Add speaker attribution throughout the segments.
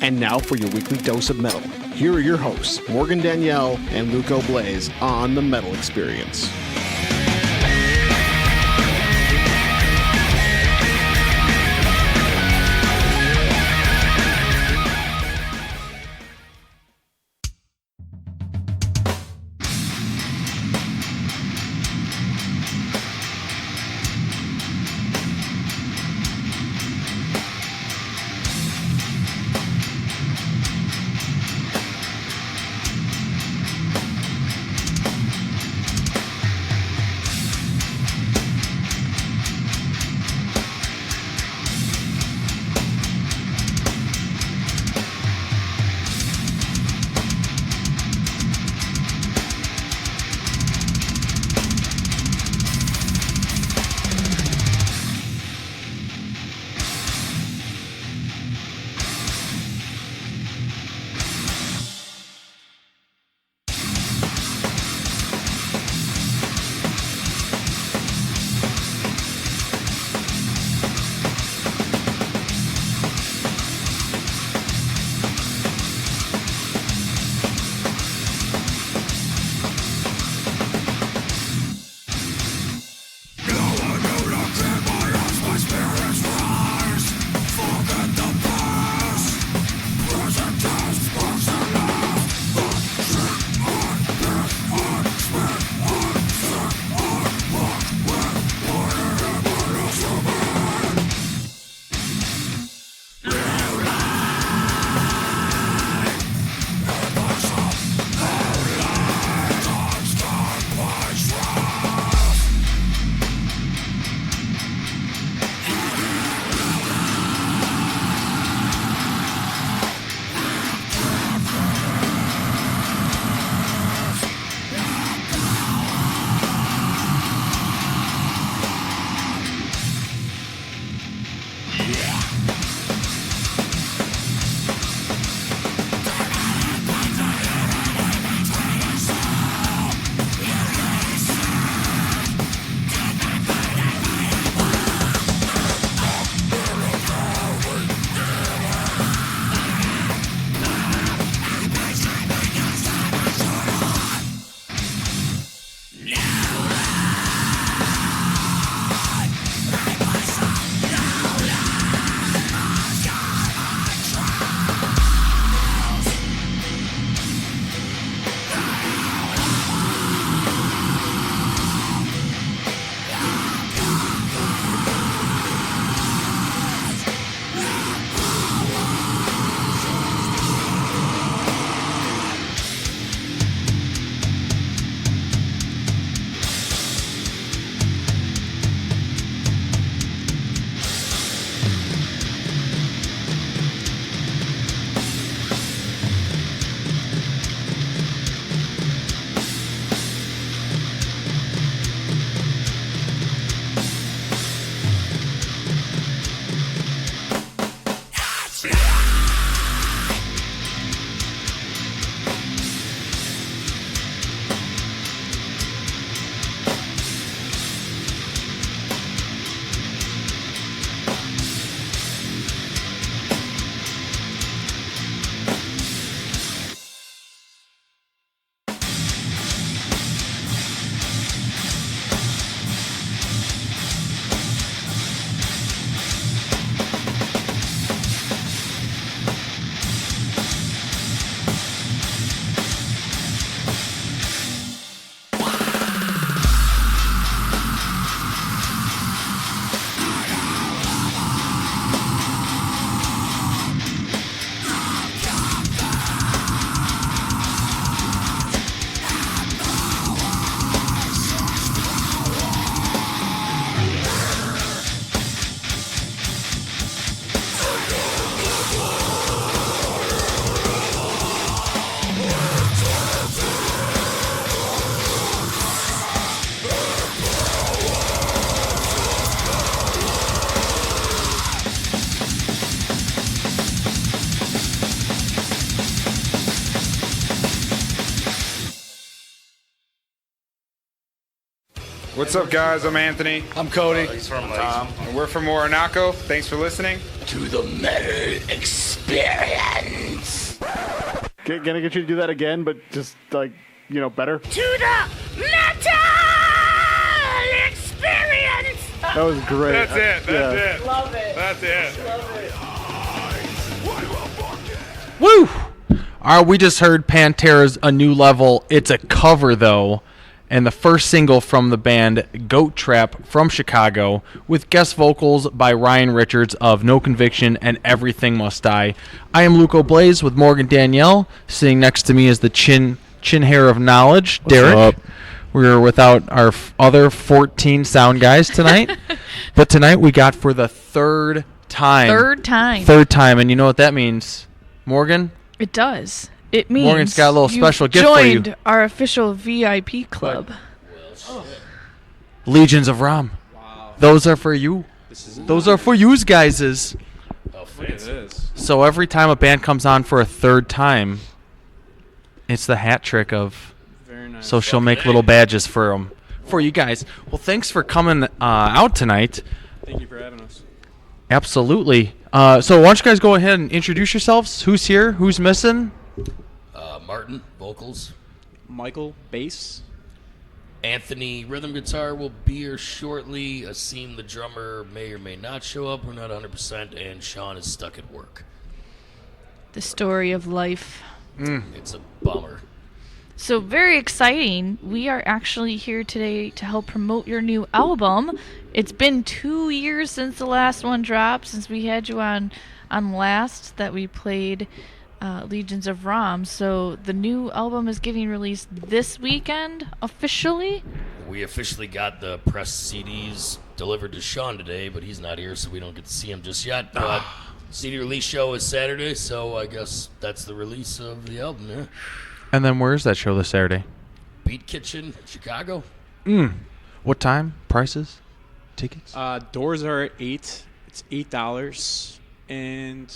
Speaker 1: And now for your weekly dose of metal. Here are your hosts, Morgan Danielle and Luco Blaze on The Metal Experience.
Speaker 2: What's up, guys? I'm Anthony.
Speaker 3: I'm Cody.
Speaker 4: He's from
Speaker 2: Tom. And we're from Orinoco. Thanks for listening
Speaker 3: to the Metal Experience.
Speaker 1: Gonna get you to do that again, but just better.
Speaker 3: To the Metal Experience.
Speaker 1: That was great.
Speaker 2: That's it.
Speaker 5: Love it.
Speaker 2: That's it.
Speaker 6: Woo! We just heard Pantera's A New Level. It's a cover, though, and the first single from the band, Goat Trap from Chicago, with guest vocals by Ryan Richards of No Conviction and Everything Must Die. I am Luke O'Blaze with Morgan Danielle. Sitting next to me is the chin hair of knowledge, Derek.
Speaker 7: What's up?
Speaker 6: We're without our other 14 sound guys tonight, but tonight we got for the third time. Third time, and you know what that means, Morgan?
Speaker 5: It does. It means
Speaker 6: Morgan's got a little special gift for you.
Speaker 5: Joined our official VIP club.
Speaker 6: Legions of Raum. Wow. Those are for you. Those are for you guys.
Speaker 4: How fancy.
Speaker 6: So every time a band comes on for a third time, it's the hat trick of.
Speaker 7: Very nice.
Speaker 6: So she'll make little badges for them, for you guys. Well, thanks for coming out tonight.
Speaker 7: Thank you for having us.
Speaker 6: Absolutely. So why don't you guys go ahead and introduce yourselves? Who's here? Who's missing?
Speaker 4: Martin, vocals.
Speaker 7: Michael, bass.
Speaker 4: Anthony, rhythm guitar, will be here shortly. Asim, the drummer, may or may not show up. We're not 100%. And Sean is stuck at work.
Speaker 5: The story of life.
Speaker 4: It's a bummer.
Speaker 5: So very exciting. We are actually here today to help promote your new album. It's been 2 years since the last one dropped, since we had you on last that we played Legions of Raum. So the new album is getting released this weekend officially.
Speaker 4: We officially got the press CDs delivered to Sean today, but he's not here, so we don't get to see him just yet. But CD release show is Saturday, so I guess that's the release of the album, yeah.
Speaker 6: And then where's that show this Saturday?
Speaker 4: Beat Kitchen, Chicago.
Speaker 6: What time? Prices? Tickets?
Speaker 7: Doors are at $8. It's $8, and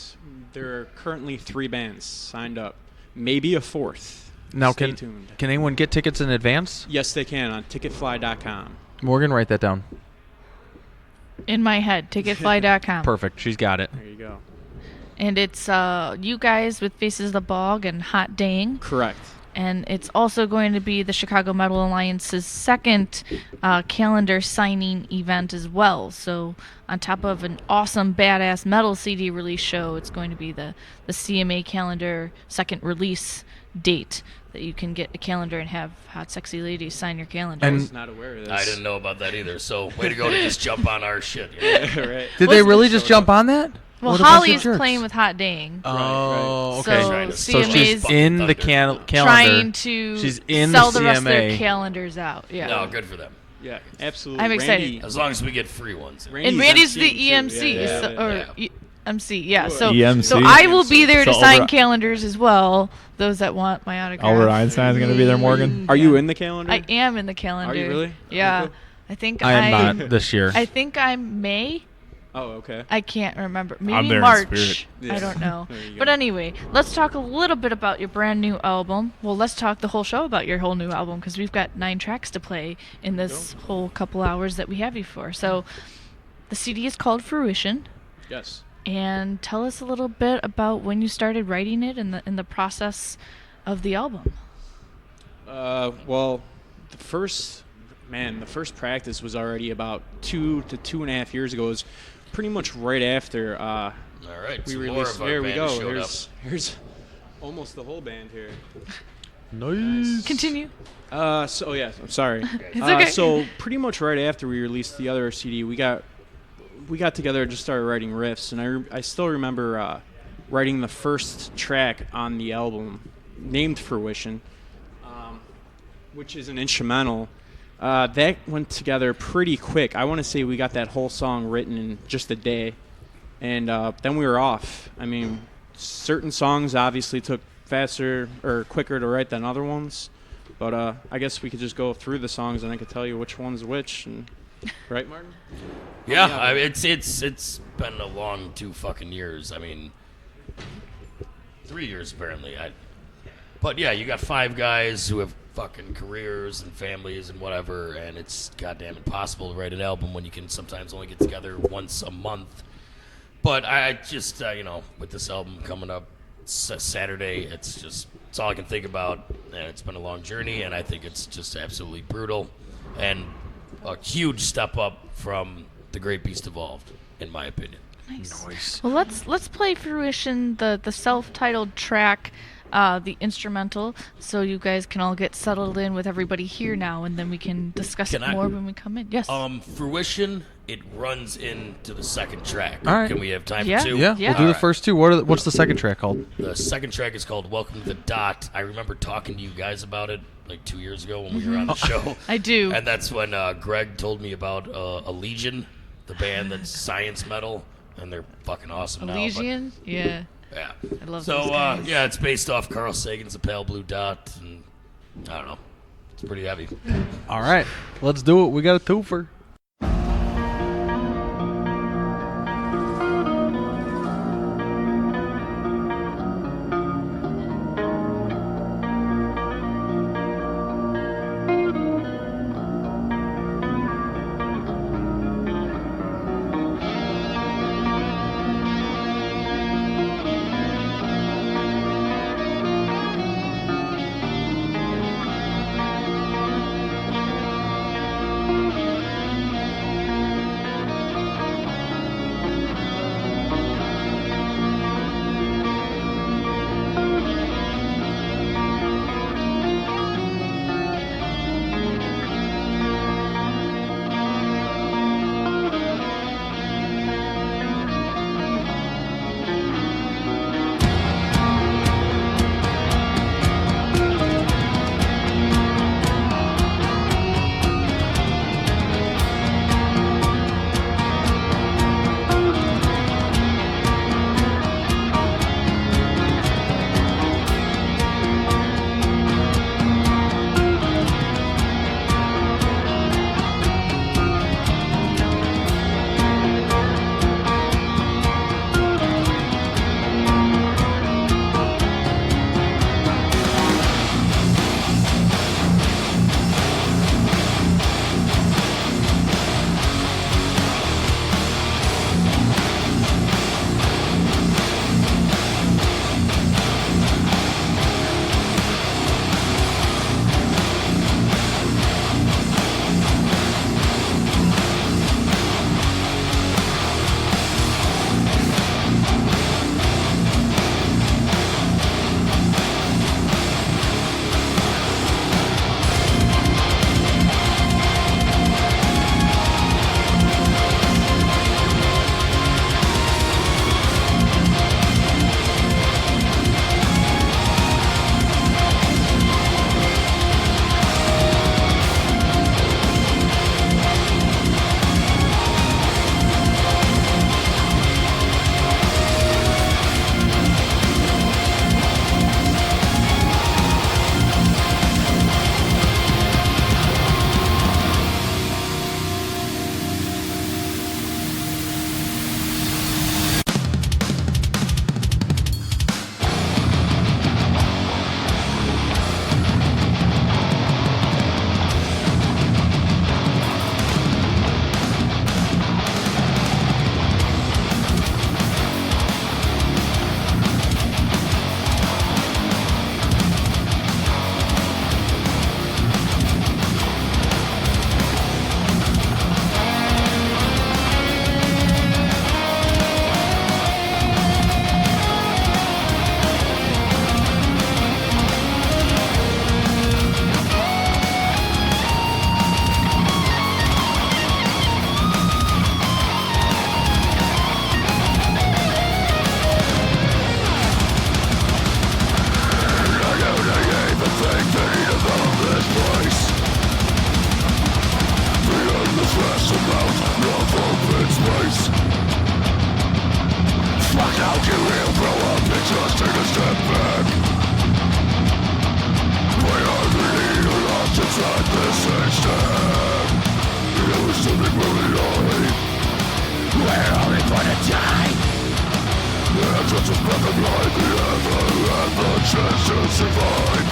Speaker 7: there are currently 3 bands signed up. Maybe a 4th.
Speaker 6: Now,
Speaker 7: Stay
Speaker 6: can
Speaker 7: tuned.
Speaker 6: anyone get tickets in advance?
Speaker 7: Yes, they can on ticketfly.com.
Speaker 6: Morgan, write that down.
Speaker 5: In my head, ticketfly.com.
Speaker 6: Perfect. She's got it.
Speaker 7: There you go.
Speaker 5: And it's you guys with Faces of the Bog and Hot Dang.
Speaker 7: Correct.
Speaker 5: And it's also going to be the Chicago Metal Alliance's second calendar signing event as well. So on top of an awesome badass metal CD release show, it's going to be the CMA calendar second release date that you can get a calendar and have hot sexy ladies sign your calendar.
Speaker 7: I was not aware of this.
Speaker 4: I didn't know about that either, so way to go to just jump on our shit.
Speaker 7: Right.
Speaker 6: Did they really just jump on that?
Speaker 5: Well,
Speaker 6: What a bunch of
Speaker 5: Holly's
Speaker 6: jerks.
Speaker 5: playing with Hot Dang.
Speaker 6: Oh,
Speaker 5: So
Speaker 6: okay.
Speaker 4: Trying to
Speaker 6: So
Speaker 5: CMA's
Speaker 6: she's in the calendar.
Speaker 5: trying to
Speaker 6: She's in
Speaker 5: sell
Speaker 6: the
Speaker 5: the rest of their
Speaker 6: CMA.
Speaker 5: calendars out. Yeah.
Speaker 4: No, good for them.
Speaker 7: Yeah, absolutely.
Speaker 5: I'm excited.
Speaker 7: Randy,
Speaker 4: As long as we get free ones.
Speaker 5: And Randy's the
Speaker 7: emceeing too.
Speaker 5: EMC,
Speaker 7: Yeah,
Speaker 5: so,
Speaker 7: yeah,
Speaker 5: or
Speaker 4: yeah.
Speaker 5: MC, yeah.
Speaker 7: Ooh,
Speaker 5: So,
Speaker 8: EMC.
Speaker 5: so I will be there to
Speaker 8: So
Speaker 5: sign
Speaker 8: over-
Speaker 5: calendars as well. Those that want my autograph.
Speaker 8: Albert Einstein's going to be there, Morgan?
Speaker 7: Are you in the calendar?
Speaker 5: I am in the calendar.
Speaker 7: Are you really?
Speaker 5: Yeah.
Speaker 7: Okay.
Speaker 5: I think
Speaker 6: I am not this year.
Speaker 5: I think I'm May.
Speaker 7: Oh, okay.
Speaker 5: I can't remember.
Speaker 8: I'm
Speaker 5: Maybe
Speaker 8: there in
Speaker 5: March.
Speaker 8: spirit.
Speaker 7: Yeah.
Speaker 5: I don't know.
Speaker 7: There you go.
Speaker 5: But anyway, let's talk a little bit about your brand new album. Well, let's talk the whole show about your whole new album because we've got 9 tracks to play in this whole couple hours that we have you for. So the CD is called Fruition.
Speaker 7: Yes.
Speaker 5: And tell us a little bit about when you started writing it and the process of the album.
Speaker 7: Well, the first practice was already about 2 to 2.5 years ago. It was pretty much right after
Speaker 4: All right,
Speaker 7: we
Speaker 4: some more
Speaker 7: released.
Speaker 4: of our
Speaker 7: There we
Speaker 4: band
Speaker 7: go.
Speaker 4: showed up.
Speaker 7: Here's almost the whole band here.
Speaker 6: Nice.
Speaker 5: Continue.
Speaker 7: So yeah, I'm sorry.
Speaker 5: It's okay.
Speaker 7: So pretty much right after we released the other CD, we got together and just started writing riffs, and I still remember writing the first track on the album, named Fruition, which is an instrumental. That went together pretty quick. I want to say we got that whole song written in just a day, and then we were off. I mean, certain songs obviously took faster or quicker to write than other ones, but I guess we could just go through the songs and I could tell you which one's which. And right, Martin?
Speaker 4: Yeah, I mean, it's been a long 2 fucking years. I mean, 3 years apparently. But yeah, you got 5 guys who have fucking careers and families and whatever, and it's goddamn impossible to write an album when you can sometimes only get together once a month. But I just, with this album coming up Saturday, it's all I can think about, and it's been a long journey, and I think it's just absolutely brutal and a huge step up from The Great Beast Evolved, in my opinion.
Speaker 5: Nice. Well, let's play Fruition, the self-titled track, the instrumental, so you guys can all get settled in with everybody here now, and then we can discuss more when we come in. Yes.
Speaker 4: Fruition, it runs into the second track.
Speaker 6: All right.
Speaker 4: Can we have time
Speaker 5: Yeah.
Speaker 4: for two?
Speaker 6: Yeah, we'll do the first two. What's the second track called?
Speaker 4: The second track is called Welcome to the Dot. I remember talking to you guys about it like 2 years ago when we were on the show.
Speaker 5: I do.
Speaker 4: And that's when Greg told me about Allegiant, the band that's science metal, and they're fucking awesome now.
Speaker 5: Elysian? Yeah.
Speaker 4: Yeah.
Speaker 5: I love
Speaker 4: so,
Speaker 5: those guys.
Speaker 4: yeah, it's based off Carl Sagan's A Pale Blue Dot, and I don't know. It's pretty heavy.
Speaker 6: All right, let's do it. We got a twofer.
Speaker 3: Such a broken life, we have the chance to survive.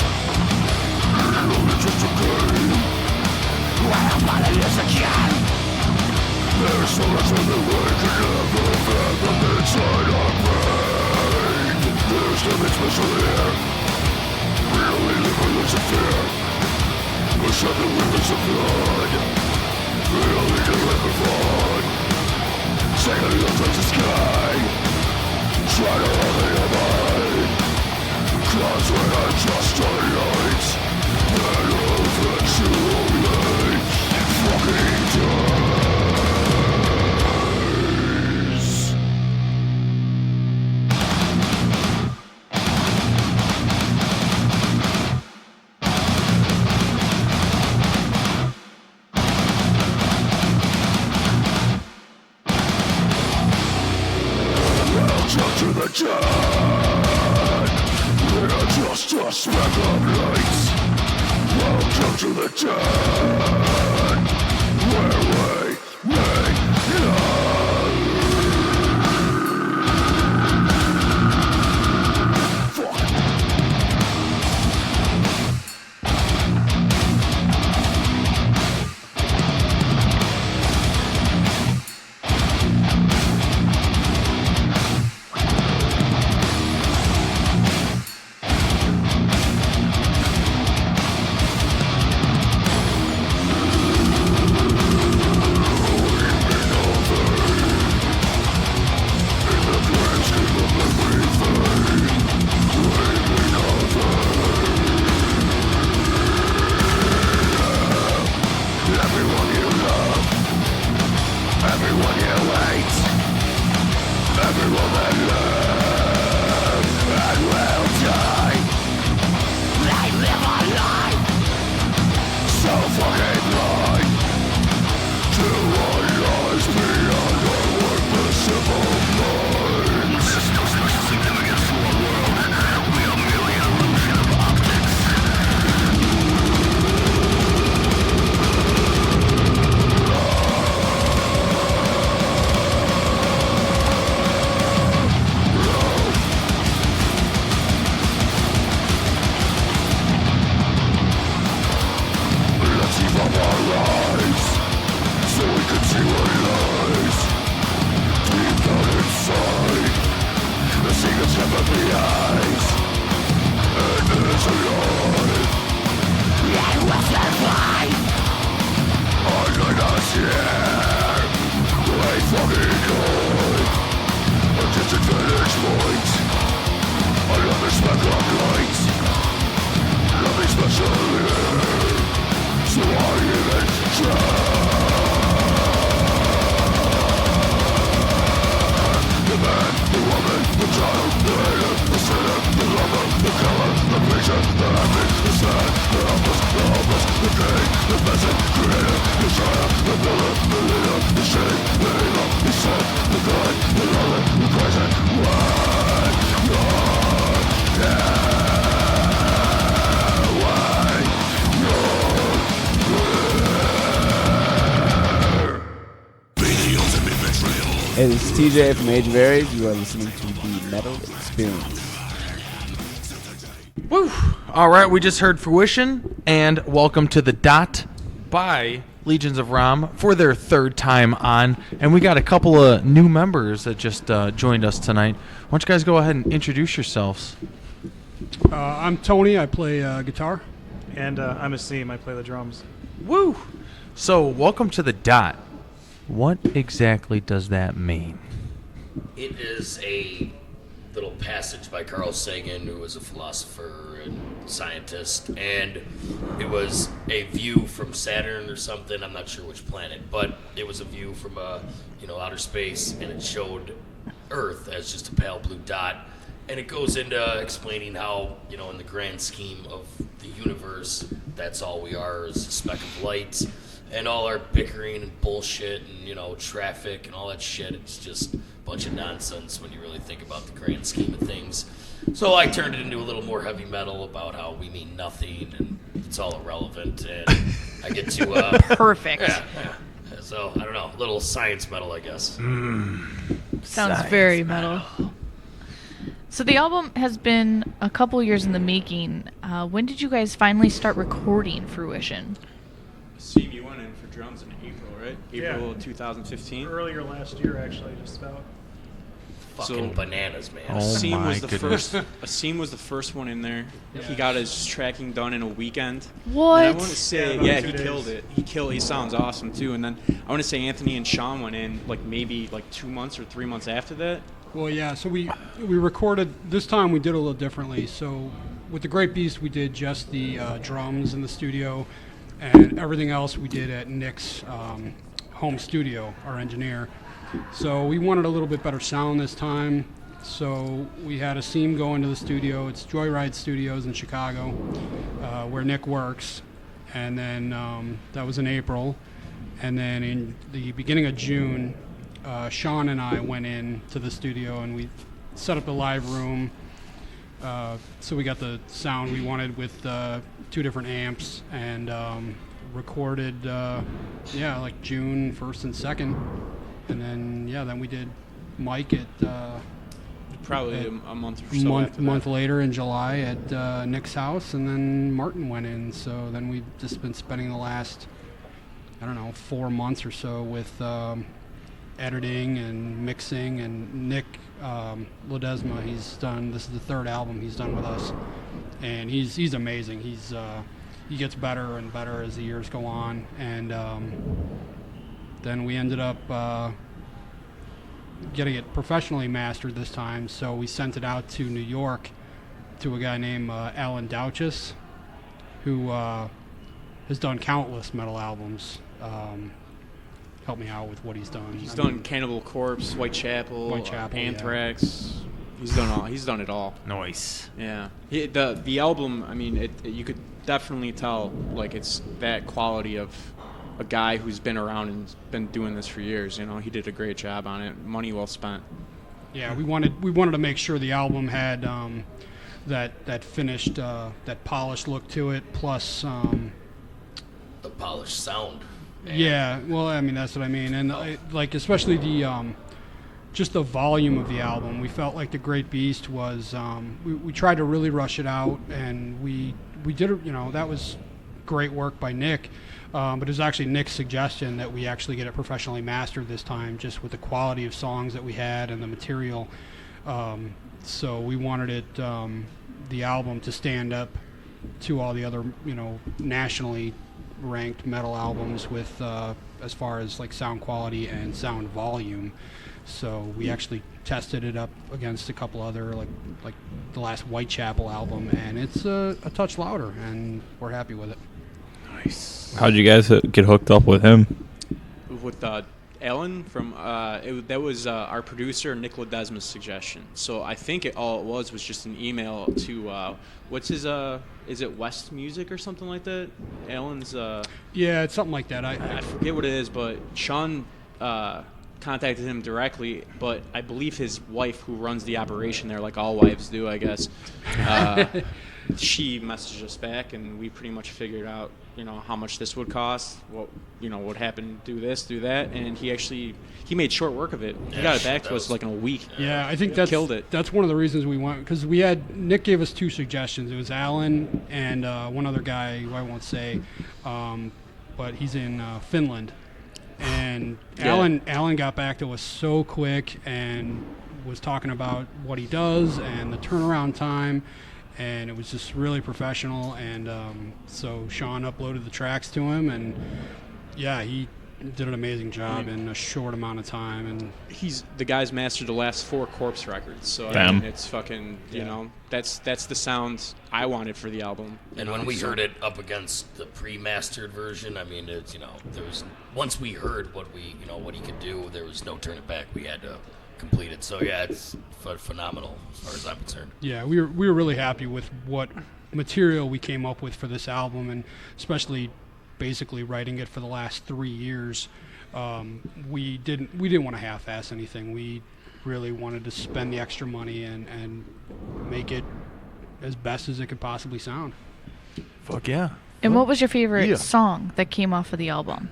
Speaker 9: Hey, this is TJ from Age of Aries. You are listening to the Metal Experience.
Speaker 6: Woo! All right, we just heard Fruition, and welcome to the Dot by Legions of Raum for their third time on. And we got a couple of new members that just joined us tonight. Why don't you guys go ahead and introduce yourselves?
Speaker 10: I'm Tony. I play guitar.
Speaker 8: And I'm Asim. I play the drums.
Speaker 6: Woo! So, welcome to the Dot. What exactly does that mean?
Speaker 4: It is a little passage by Carl Sagan, who was a philosopher and scientist, and it was a view from Saturn or something. I'm not sure which planet, but it was a view from outer space, and it showed Earth as just a pale blue dot. And it goes into explaining how, in the grand scheme of the universe, that's all we are is a speck of light. And all our bickering and bullshit and, traffic and all that shit, it's just a bunch of nonsense when you really think about the grand scheme of things. So I turned it into a little more heavy metal about how we mean nothing and it's all irrelevant. And I get to...
Speaker 5: Perfect.
Speaker 4: Yeah. So, I don't know, a little science metal, I guess.
Speaker 5: Sounds very metal. So the album has been a couple years in the making. When did you guys finally start recording Fruition?
Speaker 7: Steve, you went in for drums in April, right? April
Speaker 8: Yeah.
Speaker 7: 2015.
Speaker 8: Earlier last year, actually, just about.
Speaker 4: Fucking bananas, man.
Speaker 6: Oh
Speaker 7: Asim
Speaker 6: my
Speaker 7: was the
Speaker 6: goodness.
Speaker 7: Asim was the first one in there. He got his tracking done in a weekend.
Speaker 5: What?
Speaker 7: And I want to say,
Speaker 8: Yeah,
Speaker 7: yeah,
Speaker 8: about 2
Speaker 7: he
Speaker 8: days.
Speaker 7: killed it. He sounds awesome too. And then I want to say Anthony and Sean went in like maybe like 2 months or 3 months after that.
Speaker 10: Well, yeah. So we recorded this time. We did a little differently. So with the Great Beast, we did just the drums in the studio, and everything else we did at Nick's home studio, our engineer. So we wanted a little bit better sound this time. So we had Asim go into the studio. It's Joyride Studios in Chicago, where Nick works. And then that was in April. And then in the beginning of June, Sean and I went in to the studio and we set up the live room. So we got the sound we wanted with 2 different amps and recorded, like June 1st and 2nd. And then we did Mike at
Speaker 7: Probably a month or so after
Speaker 10: month
Speaker 7: that.
Speaker 10: later in July at Nick's house, and then Martin went in. So then we've just been spending the last, 4 months or so with editing and mixing. And Nick Ledesma, this is the 3rd album he's done with us, and he's amazing. He gets better and better as the years go on, and then we ended up getting it professionally mastered this time, so we sent it out to New York to a guy named Alan Douches, who has done countless metal albums. Help me out with what he's done.
Speaker 7: He's done Cannibal Corpse, Whitechapel,
Speaker 10: yeah.
Speaker 7: Anthrax. He's done it all.
Speaker 6: Nice.
Speaker 7: Yeah. The album, I mean, you could definitely tell like it's that quality of a guy who's been around and been doing this for years. He did a great job on it. Money well spent.
Speaker 10: Yeah, we wanted to make sure the album had that finished, that polished look to it. Plus,
Speaker 4: The polished sound.
Speaker 10: yeah. Well, I mean that's what I mean, and especially the just the volume of the album. We felt like the Great Beast was. We tried to really rush it out, and we did it. That was great work by Nick. But it was actually Nick's suggestion that we actually get it professionally mastered this time, just with the quality of songs that we had and the material. So we wanted it, the album, to stand up to all the other, nationally ranked metal albums with, as far as like sound quality and sound volume. So we actually tested it up against a couple other, like the last Whitechapel album, and it's a touch louder, and we're happy with it.
Speaker 6: Nice.
Speaker 11: How'd you guys get hooked up with him?
Speaker 7: With Ellen from that was our producer Nick Ledesma's suggestion. So I think all it was just an email to what's his is it West Music or something like that? Alan's
Speaker 10: Yeah, it's something like that.
Speaker 7: I forget what it is, but Sean contacted him directly, but I believe his wife, who runs the operation there, like all wives do, I guess, she messaged us back, and we pretty much figured out, how much this would cost, what, would happen, do this, do that, and he made short work of it. He got it back to us like in a week.
Speaker 10: Yeah, I think that's
Speaker 7: killed it.
Speaker 10: That's one of the reasons we went, because Nick gave us 2 suggestions. It was Alan and one other guy who I won't say, but he's in Finland. And
Speaker 7: Yeah.
Speaker 10: Alan got back to us so quick and was talking about what he does and the turnaround time, and it was just really professional. And so Sean uploaded the tracks to him, and yeah, he did an amazing job in a short amount of time. And
Speaker 7: The guy's mastered the last 4 Corpse records, so I
Speaker 11: Damn.
Speaker 7: mean, it's fucking, that's the sound I wanted for the album.
Speaker 4: And when we heard it up against the pre-mastered version, I mean, it's there was once we heard what he could do, there was no turning back. We had to complete it. So yeah, it's phenomenal as far as I'm concerned.
Speaker 10: yeah, we were really happy with what material we came up with for this album, and especially basically writing it for the last 3 years. We didn't want to half-ass anything. We really wanted to spend the extra money and make it as best as it could possibly sound.
Speaker 6: Fuck yeah.
Speaker 5: And what was your favorite
Speaker 6: Yeah.
Speaker 5: song that came off of the album?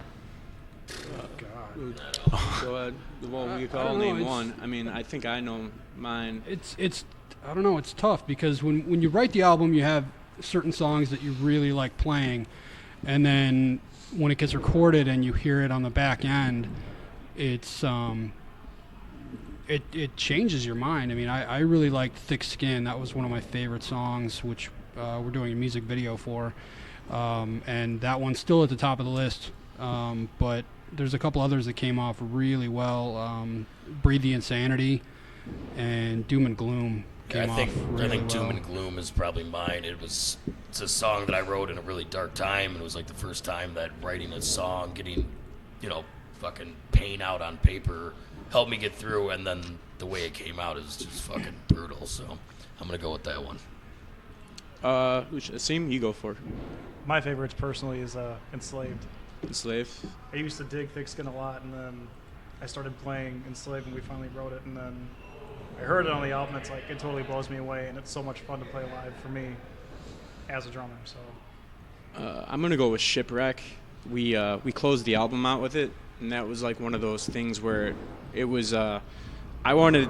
Speaker 7: So, well, we could
Speaker 10: I
Speaker 7: all
Speaker 10: don't know,
Speaker 7: name
Speaker 10: it's-
Speaker 7: one. I mean, I think I know mine.
Speaker 10: It's I don't know, it's tough because when you write the album, you have certain songs that you really like playing, and then when it gets recorded and you hear it on the back end, it's it changes your mind. I mean, I really liked Thick Skin. That was one of my favorite songs, which we're doing a music video for, and that one's still at the top of the list. But there's a couple others that came off really well. Breathe the Insanity and Doom and Gloom came
Speaker 4: I think
Speaker 10: off really
Speaker 4: Doom
Speaker 10: well.
Speaker 4: and Gloom is probably mine. It's a song that I wrote in a really dark time, and it was like the first time that writing a song, getting, fucking pain out on paper helped me get through, and then the way it came out is just fucking brutal. So I'm gonna go with that one.
Speaker 7: Asim, you go for it.
Speaker 8: My favorites personally is Enslaved.
Speaker 7: Enslaved.
Speaker 8: I used to dig Thick Skin a lot, and then I started playing Enslaved, and we finally wrote it, and then I heard it on the album. It's like it totally blows me away, and it's so much fun to play live for me as a drummer. So
Speaker 7: I'm gonna go with Shipwreck. We closed the album out with it, and that was like one of those things where it was. I wanted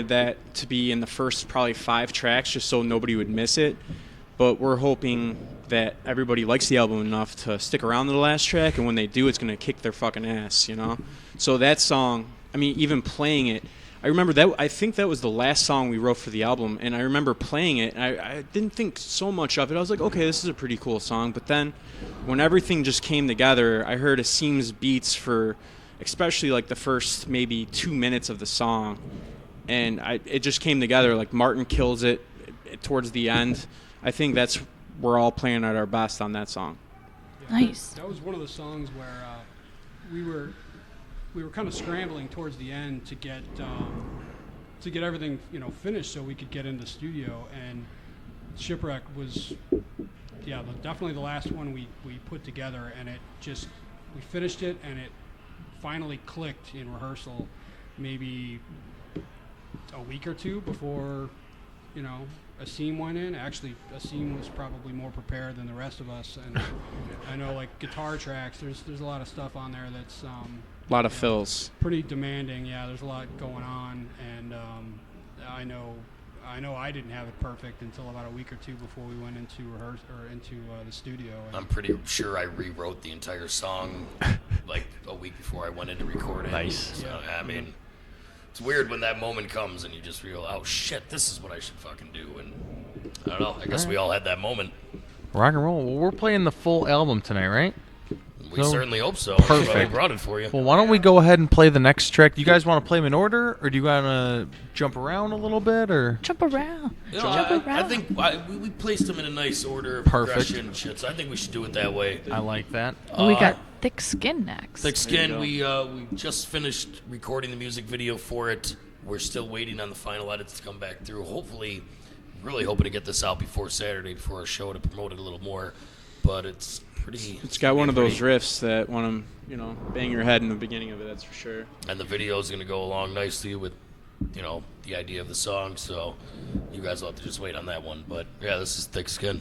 Speaker 7: that to be in the first probably 5 tracks, just so nobody would miss it. But we're hoping that everybody likes the album enough to stick around to the last track, and when they do, it's gonna kick their fucking ass, So that song, I mean, even playing it, I remember that. I think that was the last song we wrote for the album, and I remember playing it, and I didn't think so much of it. I was like, okay, this is a pretty cool song. But then, when everything just came together, I heard Asim's beats for, especially like the first maybe 2 minutes of the song, and it just came together. Like Martin kills it towards the end. I think we're all playing at our best on that song.
Speaker 5: Nice.
Speaker 10: That was one of the songs where we were kind of scrambling towards the end to get everything finished so we could get into the studio, and Shipwreck was definitely the last one we put together, and we finished it, and it finally clicked in rehearsal maybe a week or two before Asim went in. Actually, Asim was probably more prepared than the rest of us, and I know like guitar tracks, there's a lot of stuff on there that's
Speaker 7: A lot of fills.
Speaker 10: pretty demanding. Yeah, there's a lot going on, and I know I didn't have it perfect until about a week or two before we went into rehearsal or into the studio. And
Speaker 4: I'm pretty sure I rewrote the entire song like a week before I went in to record it.
Speaker 6: Nice.
Speaker 4: So, I mean, it's weird when that moment comes and you just realize, oh shit, this is what I should fucking do. And I don't know. I guess we all had that moment.
Speaker 6: Rock and roll. Well, we're playing the full album tonight, right?
Speaker 4: We certainly hope so. That's why
Speaker 6: Perfect.
Speaker 4: we brought it for you.
Speaker 6: Well, why don't we go ahead and play the next track? Do you guys want to play them in order, or do you want to jump around a little bit, or?
Speaker 5: Jump around.
Speaker 4: I think we placed them in a nice order of
Speaker 6: Perfect.
Speaker 4: progression and shit, so I think we should do it that way.
Speaker 6: I like that.
Speaker 5: We got Thick Skin next.
Speaker 4: Thick Skin, we just finished recording the music video for it. We're still waiting on the final edits to come back through. Hopefully, really hoping to get this out before Saturday, before our show, to promote it a little more. But it's pretty...
Speaker 7: It's got one of those riffs that want to, bang your head in the beginning of it, that's for sure.
Speaker 4: And the video is going to go along nicely with, the idea of the song. So you guys will have to just wait on that one. But, yeah, this is Thick Skin.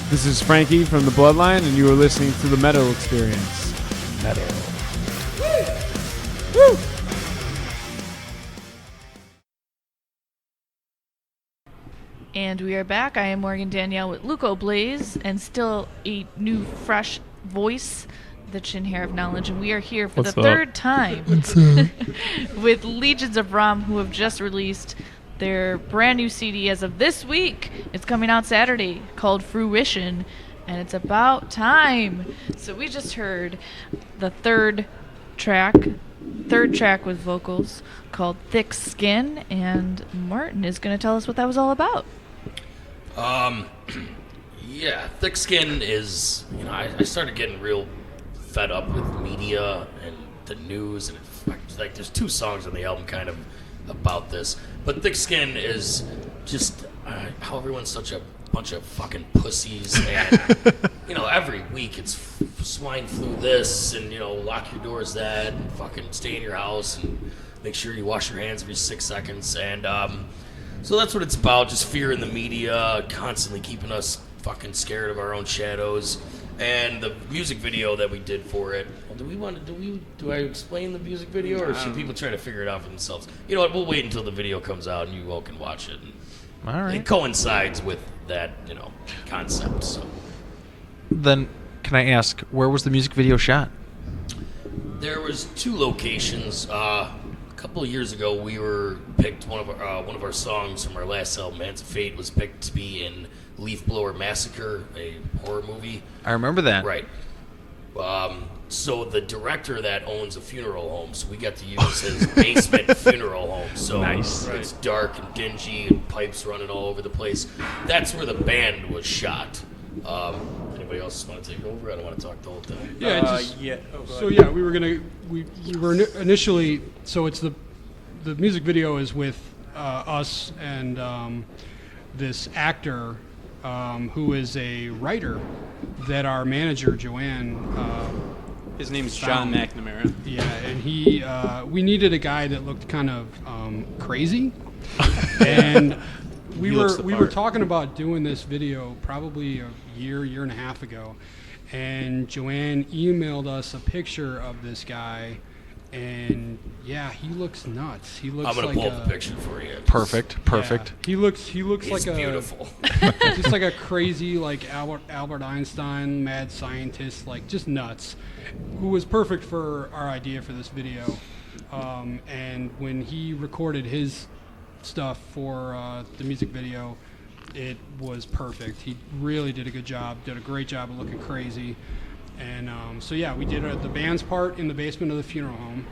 Speaker 12: This is Frankie from the Bloodline, and you are listening to the Metal Experience. Metal. Woo!
Speaker 5: And we are back. I am Morgan Danielle with Luke O'Blaze, and still a new, fresh voice, the chin hair of knowledge. And we are here for
Speaker 11: What's
Speaker 5: the
Speaker 11: up?
Speaker 5: third time with Legions of Raum, who have just released their brand new CD as of this week. It's coming out Saturday, called Fruition, and it's about time. So we just heard the third track with vocals called Thick Skin, and Martin is going to tell us what that was all about.
Speaker 4: Yeah, Thick Skin is, I started getting real fed up with media and the news, and it's like there's two songs on the album kind of about this. But Thick Skin is just how everyone's such a bunch of fucking pussies, and every week it's swine flu this, and lock your doors that, and fucking stay in your house, and make sure you wash your hands every 6 seconds, and so that's what it's about, just fear in the media, constantly keeping us fucking scared of our own shadows. And the music video that we did for it, do I explain the music video, or should people try to figure it out for themselves? You know what, we'll wait until the video comes out and you all can watch it. And
Speaker 6: all right.
Speaker 4: It coincides with that, concept. So
Speaker 6: then, can I ask, where was the music video shot?
Speaker 4: there was two locations. A couple of years ago, we were picked, one of our songs from our last album, Hands of Fate, was picked to be in Leaf Blower Massacre, a horror movie.
Speaker 6: I remember that.
Speaker 4: Right. So the director that owns a funeral home, so we got to use his basement funeral home. So
Speaker 6: nice.
Speaker 4: It's dark and dingy and pipes running all over the place. That's where the band was shot. Anybody else want to take over? I don't want to talk the whole time.
Speaker 10: Yeah.
Speaker 7: Yeah. Oh, go
Speaker 10: So
Speaker 7: ahead.
Speaker 10: yeah, we were initially. So it's the music video is with us and this actor who is a writer that our manager Joanne.
Speaker 7: His name's John
Speaker 10: found.
Speaker 7: McNamara.
Speaker 10: Yeah, and we needed a guy that looked kind of crazy, and we
Speaker 7: He looks the
Speaker 10: were
Speaker 7: part.
Speaker 10: talking about doing this video probably a year and a half ago, and Joanne emailed us a picture of this guy, and yeah, he looks nuts. He looks
Speaker 4: I'm gonna
Speaker 10: like
Speaker 4: pull up the picture for you.
Speaker 6: Perfect.
Speaker 10: Yeah, he looks
Speaker 4: He's
Speaker 10: like a
Speaker 4: beautiful.
Speaker 10: just like a crazy like Albert Einstein mad scientist, like just nuts, who was perfect for our idea for this video. And when he recorded his stuff for the music video, it was perfect. He really did a good job, did a great job of looking crazy. And so yeah, we did the band's part in the basement of the funeral home.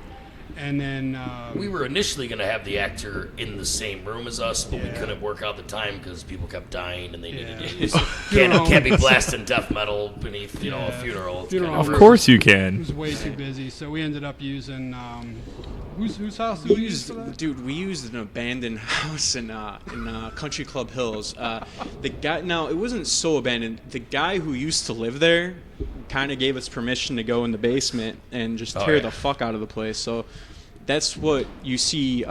Speaker 10: And then
Speaker 4: We were initially going to have the actor in the same room as us, but we couldn't work out the time because people kept dying and they needed to use. Can't be blasting death metal beneath a funeral. It's kind
Speaker 11: Of course you
Speaker 10: it
Speaker 11: can.
Speaker 10: was way too busy, so we ended up using whose house did
Speaker 7: We
Speaker 10: we use for that?
Speaker 7: used, dude. We used an abandoned house in Country Club Hills. The guy, now it wasn't so abandoned. The guy who used to live there kind of gave us permission to go in the basement and just tear the fuck out of the place. So that's what you see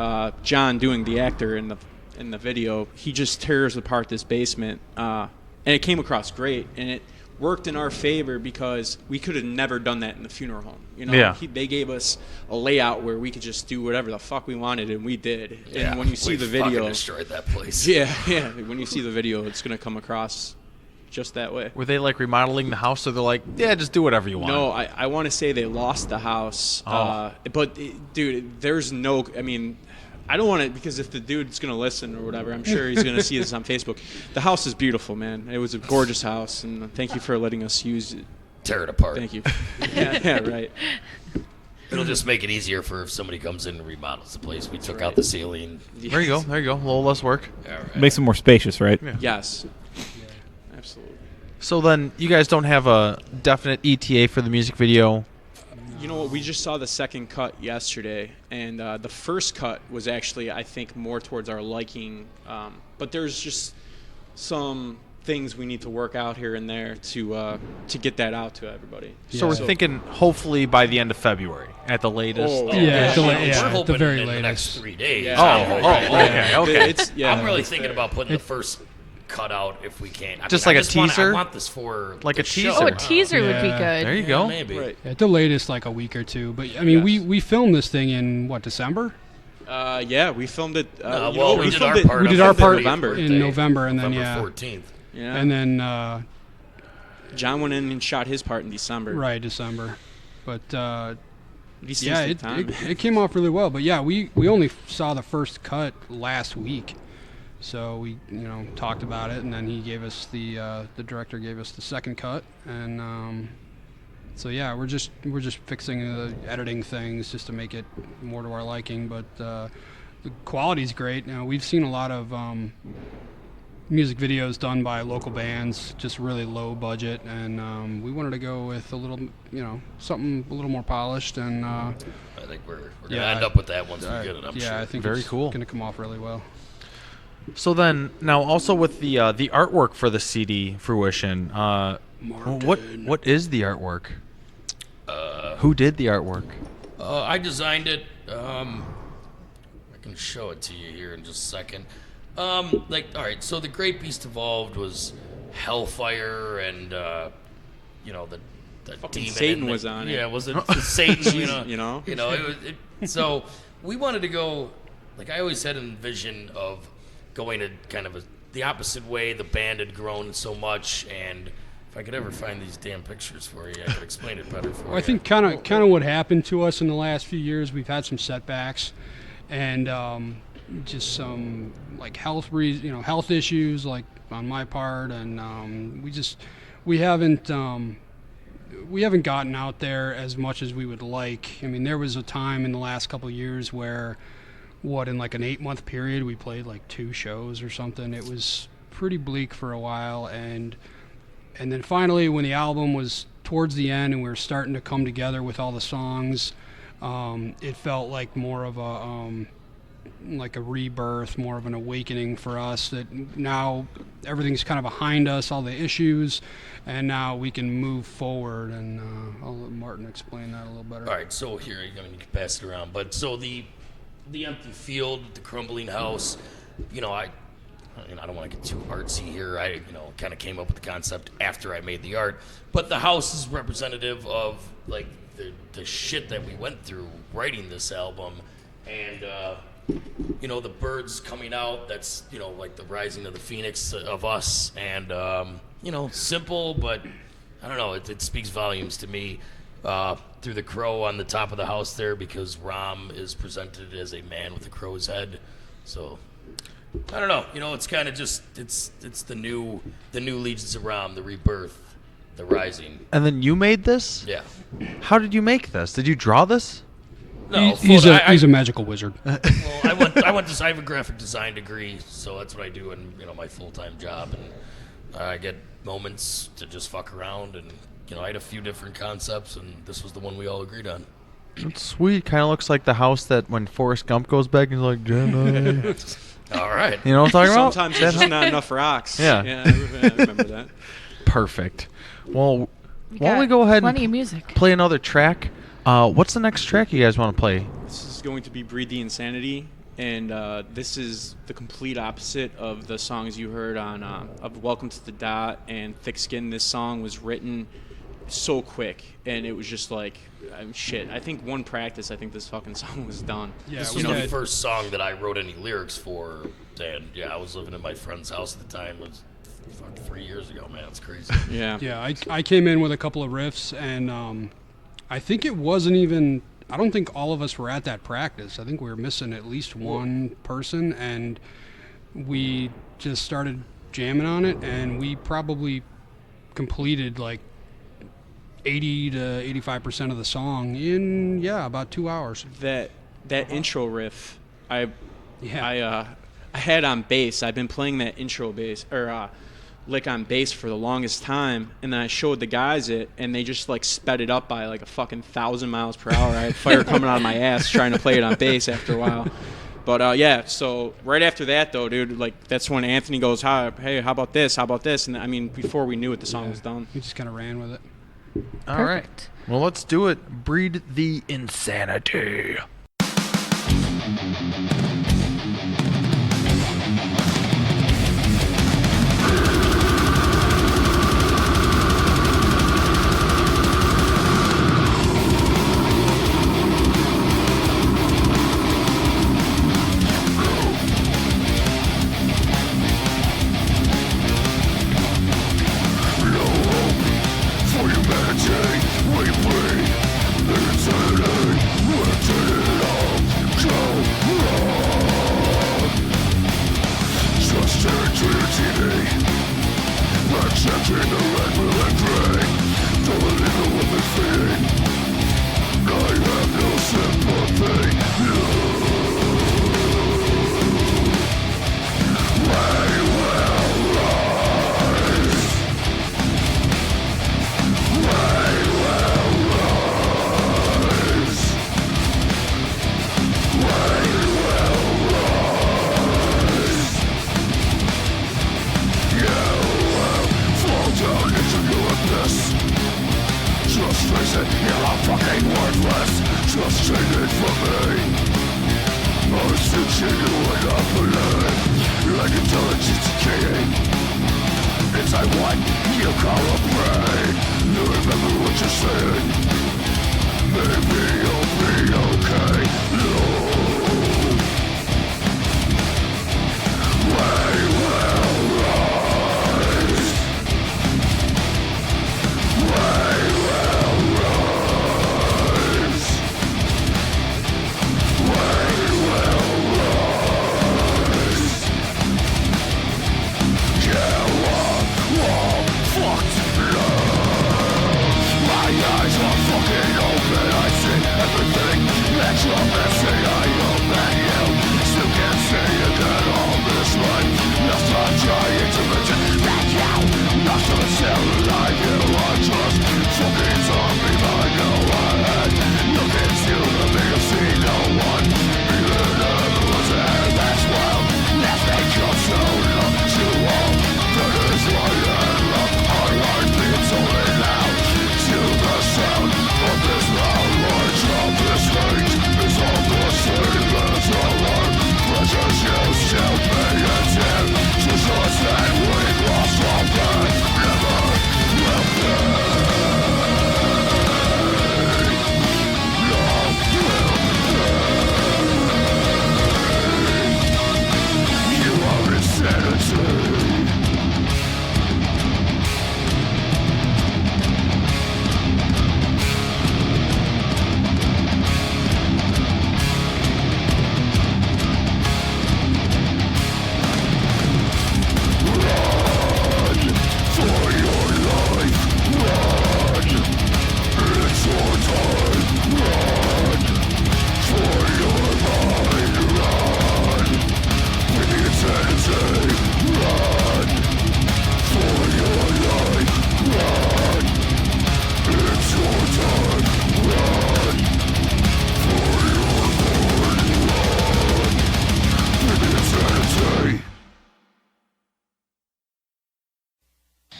Speaker 7: John doing, the actor in the video. He just tears apart this basement, and it came across great, and it worked in our favor because we could have never done that in the funeral home.
Speaker 6: Yeah.
Speaker 7: They gave us a layout where we could just do whatever the fuck we wanted, and we did.
Speaker 4: Yeah,
Speaker 7: and when you see
Speaker 4: we
Speaker 7: the
Speaker 4: fucking
Speaker 7: video,
Speaker 4: destroyed that place.
Speaker 7: yeah. When you see the video, it's gonna come across just that way.
Speaker 6: Were they like remodeling the house, or they're like, yeah, just do whatever you want?
Speaker 7: No, I want to say they lost the house. But dude, there's no. I mean, I don't want to, because if the dude's gonna listen or whatever, I'm sure he's gonna see this on Facebook. The house is beautiful, man. It was a gorgeous house, and thank you for letting us use it.
Speaker 4: Tear it apart.
Speaker 7: Thank you. yeah, right.
Speaker 4: It'll just make it easier for if somebody comes in and remodels the place. We took out the ceiling.
Speaker 6: There you go. A little less work.
Speaker 4: All right.
Speaker 11: Makes it more spacious, right?
Speaker 6: Yeah.
Speaker 7: Yes. Absolutely.
Speaker 6: So then, you guys don't have a definite ETA for the music video.
Speaker 7: You know what? We just saw the second cut yesterday, and the first cut was actually, I think, more towards our liking. But there's just some things we need to work out here and there to get that out to everybody.
Speaker 6: So we're thinking hopefully by the end of February at the latest.
Speaker 7: Oh,
Speaker 10: Yeah,
Speaker 4: We're
Speaker 10: at
Speaker 4: hoping
Speaker 10: the very
Speaker 4: in the next
Speaker 10: latest.
Speaker 4: 3 days.
Speaker 6: Okay.
Speaker 4: I'm really thinking about putting the first cut out if we can.
Speaker 6: Just like a teaser?
Speaker 4: I want this for
Speaker 6: Like
Speaker 4: the
Speaker 6: a
Speaker 4: show.
Speaker 6: teaser.
Speaker 5: Oh, a teaser would be
Speaker 10: Yeah.
Speaker 5: good.
Speaker 6: There you go.
Speaker 4: Maybe.
Speaker 7: Right.
Speaker 10: At the latest, like a week or two. But I mean, we filmed this thing in what, December?
Speaker 7: Yeah, we filmed it.
Speaker 4: Well, we did
Speaker 7: filmed
Speaker 4: our
Speaker 7: it.
Speaker 4: part.
Speaker 10: We
Speaker 4: of
Speaker 10: did our
Speaker 4: it
Speaker 10: part
Speaker 7: November.
Speaker 10: in November, and then
Speaker 4: November 14th.
Speaker 7: Yeah.
Speaker 10: and then
Speaker 7: John went in and shot his part in December.
Speaker 10: right, December. But
Speaker 7: These things
Speaker 10: yeah,
Speaker 7: take time.
Speaker 10: it came off really well. But yeah, we only saw the first cut last week, so we talked about it, and then he gave us the director gave us the second cut, and so yeah, we're just fixing the editing things just to make it more to our liking. But the quality's great. We've seen a lot of music videos done by local bands, just really low budget, and we wanted to go with a little, something a little more polished. And
Speaker 4: I think we're gonna
Speaker 5: Yeah,
Speaker 4: end up with that once we get it. I'm
Speaker 5: yeah,
Speaker 4: sure.
Speaker 5: I think
Speaker 6: Very
Speaker 5: it's
Speaker 6: cool.
Speaker 5: gonna come off really well.
Speaker 6: So then, now also with the artwork for the CD fruition, what is the artwork? Who did the artwork?
Speaker 4: I designed it. I can show it to you here in just a second. All right, so the Great Beast Evolved was Hellfire, and the demon.
Speaker 7: Satan was on it.
Speaker 4: Yeah, was it Satan?
Speaker 7: You know?
Speaker 4: So we wanted to go. Like I always had a vision of going to kind of the opposite way. The band had grown so much, and if I could ever find these damn pictures for you, I could explain it better for you.
Speaker 10: Well, I think kind of what happened to us in the last few years, we've had some setbacks, and just some like health issues, like on my part, and we haven't gotten out there as much as we would like. I mean, there was a time in the last couple of years where, in like an 8-month period, we played like 2 shows or something. It was pretty bleak for a while, and And then finally, when the album was towards the end and we were starting to come together with all the songs, it felt like more of a like a rebirth, more of an awakening for us, that now everything's kind of behind us, all the issues, and now we can move forward. And I'll let Martin explain that a little better.
Speaker 4: All right, so here, I mean, you can pass it around. But so the empty field, the crumbling house, I don't want to get too artsy here. I kind of came up with the concept after I made the art. But the house is representative of, like, the shit that we went through writing this album. And, the birds coming out, that's, like the rising of the phoenix of us. And, simple, but, I don't know, it speaks volumes to me. Through the crow on the top of the house there, because Raum is presented as a man with a crow's head. So, I don't know. It's kind of just, it's the new Legions of Raum, the rebirth, the rising.
Speaker 6: And then you made this?
Speaker 4: Yeah.
Speaker 6: How did you make this? Did you draw this?
Speaker 4: No,
Speaker 10: he's a magical wizard.
Speaker 4: Well, I have a graphic design degree, so that's what I do in my full-time job, and I get moments to just fuck around, and I had a few different concepts, and this was the one we all agreed on.
Speaker 6: It's sweet. Kind of looks like the house that when Forrest Gump goes back, he's like, Jedi.
Speaker 4: All right.
Speaker 6: You know what I'm talking about?
Speaker 7: Sometimes there's just not enough rocks.
Speaker 6: Yeah.
Speaker 7: I remember that.
Speaker 6: Perfect. Well, why don't we go ahead
Speaker 5: plenty
Speaker 6: and
Speaker 5: of music.
Speaker 6: play another track? What's the next track you guys want to play?
Speaker 7: This is going to be Breed the Insanity, and this is the complete opposite of the songs you heard on of Welcome to the Dot and Thick Skin. This song was written so quick, and it was just like, shit. I think one practice, this fucking song was done.
Speaker 10: Yeah,
Speaker 4: this was the first song that I wrote any lyrics for, and I was living in my friend's house at the time. It was 3 years ago, man. It's crazy.
Speaker 10: Yeah, I came in with a couple of riffs, and I think it wasn't even, I don't think all of us were at that practice. I think we were missing at least one person, and we just started jamming on it, and we probably completed like 80 to 85% of the song in about 2 hours.
Speaker 7: That intro riff, I had on bass. I've been playing that intro bass or lick on bass for the longest time, and then I showed the guys it, and they just like sped it up by like a fucking 1,000 miles per hour. I had fire coming out of my ass trying to play it on bass after a while. But so right after that though, dude, like that's when Anthony goes, "Hey, how about this? How about this?" And I mean, before we knew it, the song was done.
Speaker 10: We just kind of ran with it.
Speaker 6: All right. Well, let's do it. Breed the Insanity.
Speaker 3: Fucking open, I see everything that you're missing.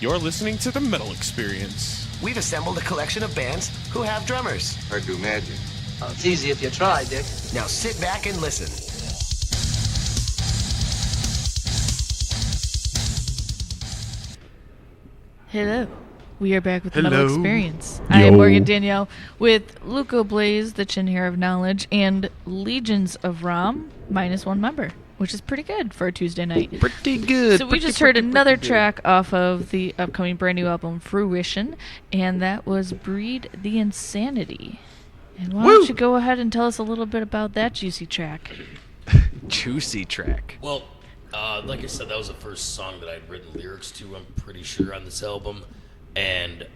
Speaker 13: You're listening to the Metal Experience.
Speaker 14: We've assembled a collection of bands who have drummers.
Speaker 15: I do magic.
Speaker 14: Oh, it's easy if you try, Dick. Now sit back and listen.
Speaker 5: Hello. We are back with the
Speaker 6: Hello.
Speaker 5: Metal Experience. I am Morgan Danielle with Luco Blaze, the Chin Hair of Knowledge, and Legions of Raum, -1 member, which is pretty good for a Tuesday night.
Speaker 6: Pretty good.
Speaker 5: So we just heard another track off of the upcoming brand new album, Fruition, and that was Breed the Insanity. And why don't you go ahead and tell us a little bit about that juicy track?
Speaker 6: Juicy track.
Speaker 4: Well, like I said, that was the first song that I'd written lyrics to, I'm pretty sure, on this album. And,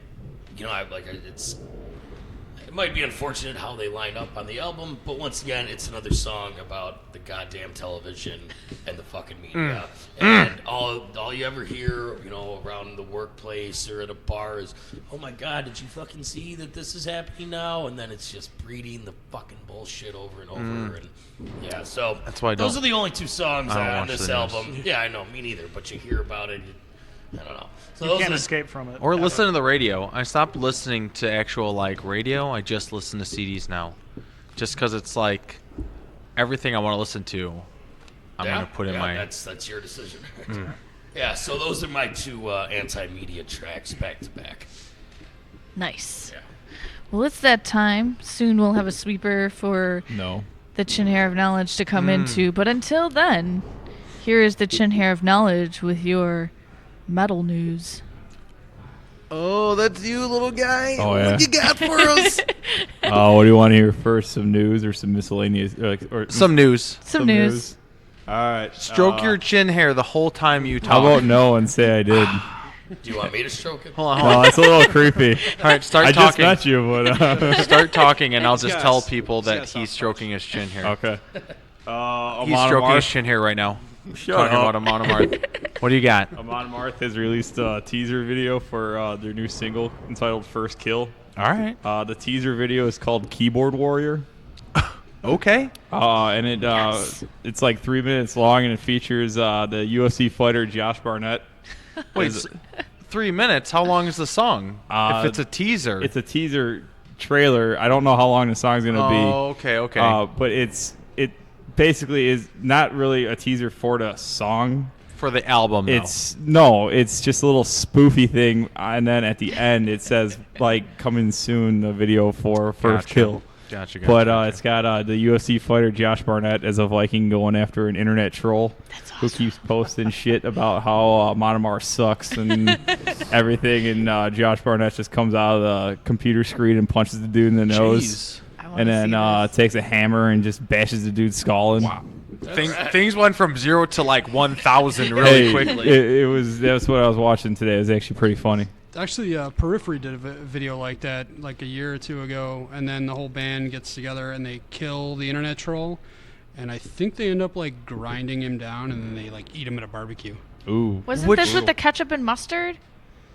Speaker 4: you know, it might be unfortunate how they line up on the album, but once again, it's another song about the goddamn television and the fucking media. And all you ever hear, you know, around the workplace or at a bar is, oh my God, did you fucking see that this is happening now? And then it's just breeding the fucking bullshit over and over. And yeah, so
Speaker 6: that's why
Speaker 4: those are the only two songs
Speaker 6: I don't
Speaker 4: on
Speaker 6: watch
Speaker 4: this
Speaker 6: the
Speaker 4: album.
Speaker 6: news.
Speaker 4: Yeah, I know, me neither, but you hear about it. I don't know. So
Speaker 8: you
Speaker 4: those
Speaker 8: can't
Speaker 4: are-
Speaker 8: escape from it.
Speaker 6: Or listen to the radio. I stopped listening to actual radio. I just listen to CDs now, just because it's like everything I want to listen to, I'm gonna put in my.
Speaker 4: That's your decision. Yeah, so those are my two anti-media tracks back to back.
Speaker 5: Nice.
Speaker 4: Yeah.
Speaker 5: Well, it's that time. Soon we'll have a sweeper for the Chin Hair of Knowledge to come into. But until then, here is the Chin Hair of Knowledge with your metal news.
Speaker 6: Oh, that's you, little guy.
Speaker 11: Oh, yeah.
Speaker 6: What you got for us?
Speaker 11: What do you want to hear first? Some news or some miscellaneous? Or
Speaker 6: Some news.
Speaker 5: Some news.
Speaker 11: All right.
Speaker 6: Stroke your chin hair the whole time you talk.
Speaker 11: How about no and say I did?
Speaker 4: Do you want me to stroke it?
Speaker 6: Hold on.
Speaker 11: No, it's a little creepy.
Speaker 6: All right, start
Speaker 11: I
Speaker 6: talking.
Speaker 11: just met you, but
Speaker 6: Start talking, and I'll just
Speaker 7: Yes.
Speaker 6: tell people that
Speaker 7: Yes,
Speaker 6: he's stroking his chin hair.
Speaker 11: okay.
Speaker 6: He's stroking his chin hair right now.
Speaker 11: Shut
Speaker 6: Talking
Speaker 11: up.
Speaker 6: about Amon Amarth. What do you got?
Speaker 11: Amon Amarth has released a teaser video for their new single entitled First Kill.
Speaker 6: All right.
Speaker 11: The teaser video is called Keyboard Warrior.
Speaker 6: Okay.
Speaker 11: And it's like 3 minutes long, and it features the UFC fighter Josh Barnett.
Speaker 6: Wait, 3 minutes? How long is the song? If it's a teaser.
Speaker 11: It's a teaser trailer. I don't know how long the song's going to be.
Speaker 6: Oh, okay.
Speaker 11: But it basically is not really a teaser for the song.
Speaker 6: For the album,
Speaker 11: It's just a little spoofy thing, and then at the end it says like coming soon, the video for First Kill.
Speaker 6: Gotcha.
Speaker 11: But it's got the UFC fighter Josh Barnett as a Viking going after an internet troll who keeps posting shit about how Monomar sucks and everything, and Josh Barnett just comes out of the computer screen and punches the dude in the nose, and then takes a hammer and just bashes the dude's skull in.
Speaker 6: Wow. Things went from 0 to like 1,000 really quickly.
Speaker 11: That's what I was watching today. It was actually pretty funny.
Speaker 10: Actually, Periphery did a video like that like a year or two ago, and then the whole band gets together and they kill the internet troll, and I think they end up like grinding him down and then they like eat him at a barbecue.
Speaker 11: Ooh.
Speaker 5: Wasn't this with the ketchup and mustard?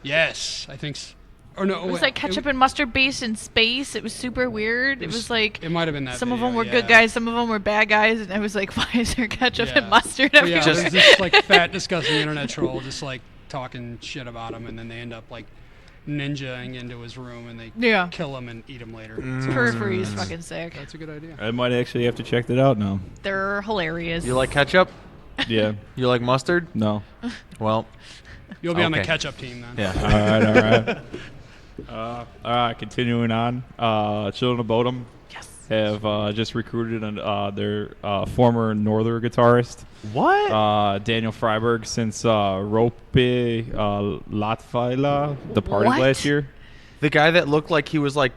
Speaker 10: Yes, I think so. Or no,
Speaker 5: It was like ketchup and mustard based in space. It was super weird. It was like
Speaker 10: it might have been that.
Speaker 5: some of
Speaker 10: video,
Speaker 5: them were
Speaker 10: yeah.
Speaker 5: good guys, some of them were bad guys, and I was like, why is there ketchup
Speaker 10: Yeah.
Speaker 5: and mustard
Speaker 10: But yeah,
Speaker 5: everywhere?
Speaker 10: there's this like fat, disgusting internet troll just like talking shit about him, and then they end up like ninjaing into his room and they kill him and eat him later.
Speaker 5: Periphery is fucking sick.
Speaker 10: That's a good idea.
Speaker 11: I might actually have to check that out now.
Speaker 5: They're hilarious.
Speaker 6: You like ketchup?
Speaker 11: Yeah.
Speaker 6: You like mustard?
Speaker 11: No.
Speaker 6: Well,
Speaker 10: You'll be on the
Speaker 6: okay.
Speaker 10: ketchup team then.
Speaker 6: Yeah.
Speaker 11: All right. Continuing on. Children of Bodom have just recruited their former Northern guitarist.
Speaker 6: What?
Speaker 11: Daniel Freiberg, since Rope Latvala departed
Speaker 6: What?
Speaker 11: last year.
Speaker 6: The guy that looked like he was like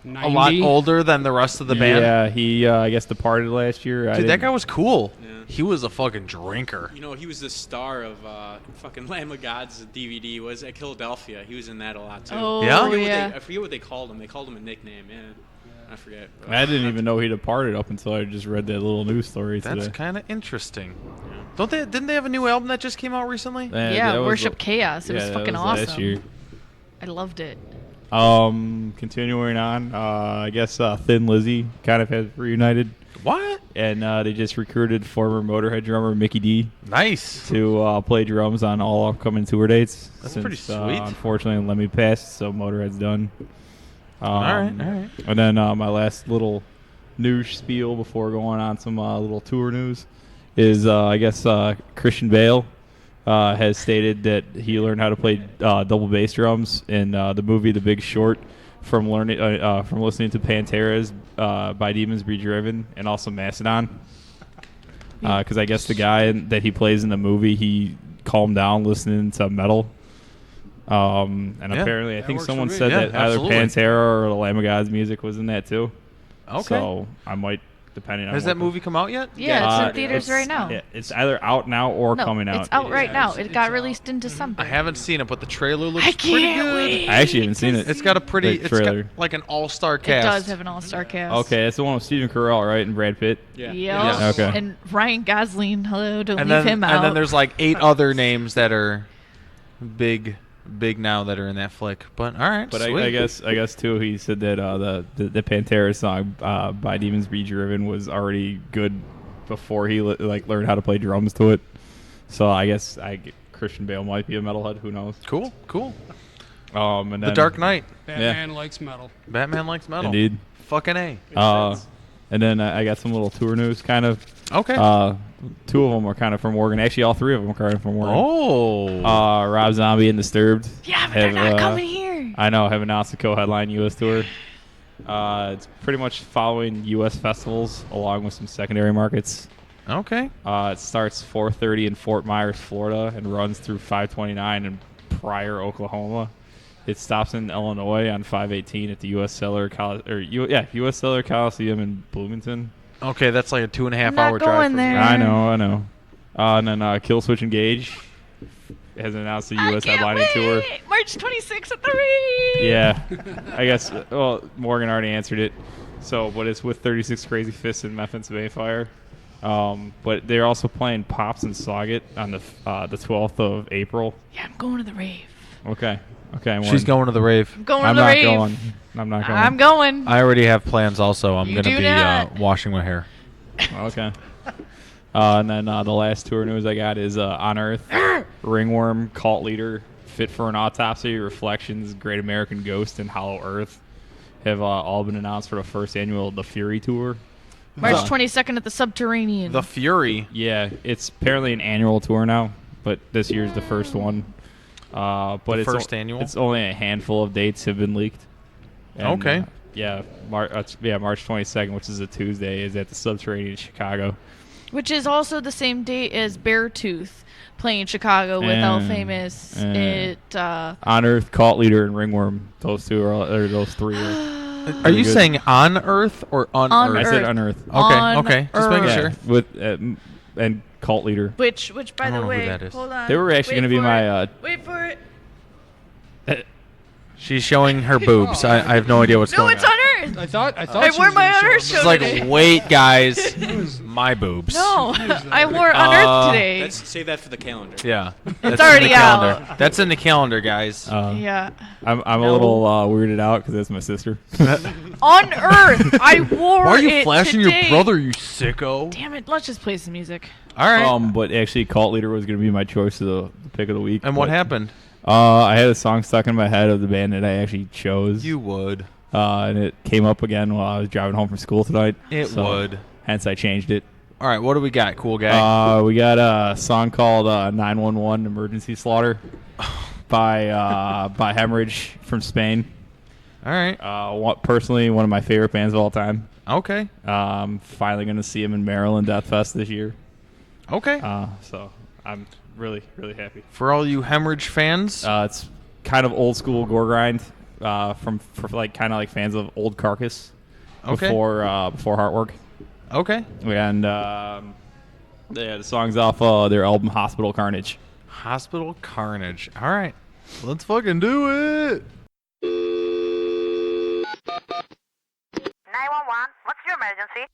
Speaker 10: 90?
Speaker 6: a lot older than the rest of the band.
Speaker 11: Yeah, he I guess departed last year.
Speaker 6: Dude, that guy was cool. He was a fucking drinker.
Speaker 7: You know, he was the star of fucking Lamb of God's DVD. Was at Philadelphia. He was in that a lot too.
Speaker 5: Oh,
Speaker 6: Yeah?
Speaker 7: I forget what they called him. They called him a nickname. Yeah, I forget.
Speaker 11: I didn't even know he departed up until I just read that little news story
Speaker 6: That's
Speaker 11: today.
Speaker 6: kind of interesting. Didn't they have a new album that just came out recently?
Speaker 5: Yeah,
Speaker 11: that was
Speaker 5: Worship Chaos. It was
Speaker 11: that
Speaker 5: fucking
Speaker 11: last
Speaker 5: awesome.
Speaker 11: year.
Speaker 5: I loved it.
Speaker 11: Continuing on, I guess Thin Lizzy kind of has reunited. What? And they just recruited former Motorhead drummer Mickey D.
Speaker 6: Nice.
Speaker 11: To play drums on all upcoming tour dates.
Speaker 6: That's pretty sweet.
Speaker 11: Unfortunately, Lemmy passed, so Motorhead's done.
Speaker 6: All right.
Speaker 11: And then my last little news spiel before going on some little tour news is I guess Christian Bale has stated that he learned how to play double bass drums in the movie The Big Short from listening to Pantera's By Demons Be Driven and also Mastodon. Because I guess the guy that he plays in the movie, he calmed down listening to metal. And apparently I think someone said that either Pantera or the Lamb of God's music was in that too.
Speaker 6: Okay.
Speaker 11: So I might, depending on
Speaker 6: Has that movie come out yet?
Speaker 5: Yeah, it's in theaters right now.
Speaker 11: Yeah, it's either out now or coming out.
Speaker 5: It's out right now. It got released in December.
Speaker 6: I haven't seen it, but the trailer looks
Speaker 5: I
Speaker 6: pretty
Speaker 5: can't
Speaker 6: good.
Speaker 5: wait.
Speaker 11: I actually haven't seen it.
Speaker 6: It's got a pretty
Speaker 11: It's got
Speaker 6: like an all-star
Speaker 5: It
Speaker 6: cast.
Speaker 5: does have an all-star cast.
Speaker 11: Okay, it's the one with Stephen Carell, right, and Brad Pitt.
Speaker 5: Yeah.
Speaker 6: Yes.
Speaker 11: Okay.
Speaker 5: And Ryan Gosling. Hello, don't
Speaker 6: And
Speaker 5: leave
Speaker 6: then
Speaker 5: him out.
Speaker 6: and then there's like 8 other names that are big now that are in that flick. But all right,
Speaker 11: But
Speaker 6: sweet.
Speaker 11: I guess too, he said that the Pantera song "By Demons Be Driven" was already good before he learned how to play drums to it. So I guess Christian Bale might be a metalhead. Who knows?
Speaker 6: Cool.
Speaker 11: And then,
Speaker 6: The Dark Knight.
Speaker 10: Batman likes metal.
Speaker 6: Batman likes metal.
Speaker 11: Indeed.
Speaker 6: Fucking A.
Speaker 11: And then I got some little tour news, kind of.
Speaker 6: Okay.
Speaker 11: 2 of them are kind of from Oregon. Actually, all 3 of them are kind of from Oregon.
Speaker 6: Oh.
Speaker 11: Rob Zombie and Disturbed.
Speaker 5: Yeah, but they're not coming here.
Speaker 11: I know. Have announced a co-headline U.S. tour. It's pretty much following U.S. festivals along with some secondary markets.
Speaker 6: Okay.
Speaker 11: It starts 4:30 in Fort Myers, Florida, and runs through 5:29 in Pryor, Oklahoma. It stops in Illinois on 5:18 at the U.S. Cellar U.S. Cellar Coliseum in Bloomington.
Speaker 6: Okay, that's like a 2.5
Speaker 5: not
Speaker 6: hour drive.
Speaker 5: going
Speaker 6: from
Speaker 5: there.
Speaker 6: here.
Speaker 11: I know. And then Killswitch Engage has announced a U.S. headlining tour.
Speaker 5: March 26th at the Raum.
Speaker 11: Yeah, I guess. Well, Morgan already answered it. So, but it's with 36 Crazy Fists and Memphis Mayfire. But they're also playing Pops and Sauget on the 12th of April.
Speaker 5: Yeah, I'm going to the rave.
Speaker 11: Okay.
Speaker 6: She's going to the rave.
Speaker 5: I'm going to the rave.
Speaker 11: I'm not going.
Speaker 5: I'm going.
Speaker 6: I already have plans also. I'm
Speaker 5: You
Speaker 6: going to
Speaker 5: do
Speaker 6: be
Speaker 5: not.
Speaker 6: washing my hair.
Speaker 11: Okay. And then the last tour news I got is On Earth, Ringworm, Cult Leader, Fit for an Autopsy, Reflections, Great American Ghost, and Hollow Earth have all been announced for the first annual The Fury tour.
Speaker 5: March 22nd at the Subterranean.
Speaker 6: The Fury.
Speaker 11: Yeah, it's apparently an annual tour now, but this year's the first one. But
Speaker 6: The
Speaker 11: it's
Speaker 6: first annual?
Speaker 11: It's only a handful of dates have been leaked. And,
Speaker 6: Okay.
Speaker 11: March 22nd, which is a Tuesday, is at the Subterranean in Chicago.
Speaker 5: Which is also the same date as Beartooth playing Chicago with El Famous.
Speaker 11: On Earth, Cult Leader, and Ringworm. Those 3 are.
Speaker 6: Are you saying on Earth or on Earth?
Speaker 11: I said on Earth.
Speaker 6: Okay. Just making sure.
Speaker 11: With and Cult Leader.
Speaker 5: Which by
Speaker 6: I don't
Speaker 5: the
Speaker 6: know who
Speaker 5: way,
Speaker 6: that is.
Speaker 5: hold on.
Speaker 11: They were actually
Speaker 5: Wait
Speaker 11: going to be
Speaker 5: for
Speaker 11: my.
Speaker 5: it. Wait for it.
Speaker 6: She's showing her boobs. I have no idea what's
Speaker 5: No,
Speaker 6: going
Speaker 5: it's
Speaker 6: on.
Speaker 5: on Earth.
Speaker 10: I thought
Speaker 5: I
Speaker 10: she
Speaker 5: wore
Speaker 10: was
Speaker 5: my
Speaker 10: gonna
Speaker 5: On
Speaker 10: show
Speaker 5: Earth
Speaker 10: them.
Speaker 5: show
Speaker 6: It's like,
Speaker 5: today.
Speaker 6: wait, guys. My boobs.
Speaker 5: No, I wore On Earth today.
Speaker 7: Save that for the calendar.
Speaker 6: Yeah.
Speaker 5: It's already out.
Speaker 6: That's in the calendar, guys.
Speaker 5: Yeah.
Speaker 11: I'm a little weirded out because that's my sister.
Speaker 5: On Earth, I wore
Speaker 6: Why are you
Speaker 5: it
Speaker 6: flashing
Speaker 5: today.
Speaker 6: your brother, you sicko?
Speaker 5: Damn it! Let's just play some music.
Speaker 6: All right.
Speaker 11: But actually, Cult Leader was going to be my choice of the pick of the week.
Speaker 6: And what happened?
Speaker 11: I had a song stuck in my head of the band that I actually chose.
Speaker 6: You would.
Speaker 11: And it came up again while I was driving home from school tonight.
Speaker 6: It would.
Speaker 11: Hence, I changed it.
Speaker 6: All right, what do we got, cool guy?
Speaker 11: We got a song called 911 Emergency Slaughter by Hemorrhage from Spain.
Speaker 6: All right.
Speaker 11: Personally, one of my favorite bands of all time.
Speaker 6: Okay.
Speaker 11: Finally going to see him in Maryland Death Fest this year.
Speaker 6: Okay.
Speaker 11: So I'm really, really happy.
Speaker 6: For all you Hemorrhage fans?
Speaker 11: It's kind of old school gore grind for like kind of like fans of old Carcass before Heartwork.
Speaker 6: Okay.
Speaker 11: And the song's off their album Hospital Carnage.
Speaker 6: Hospital Carnage. All right. Let's fucking do it.
Speaker 15: 911, what's your emergency?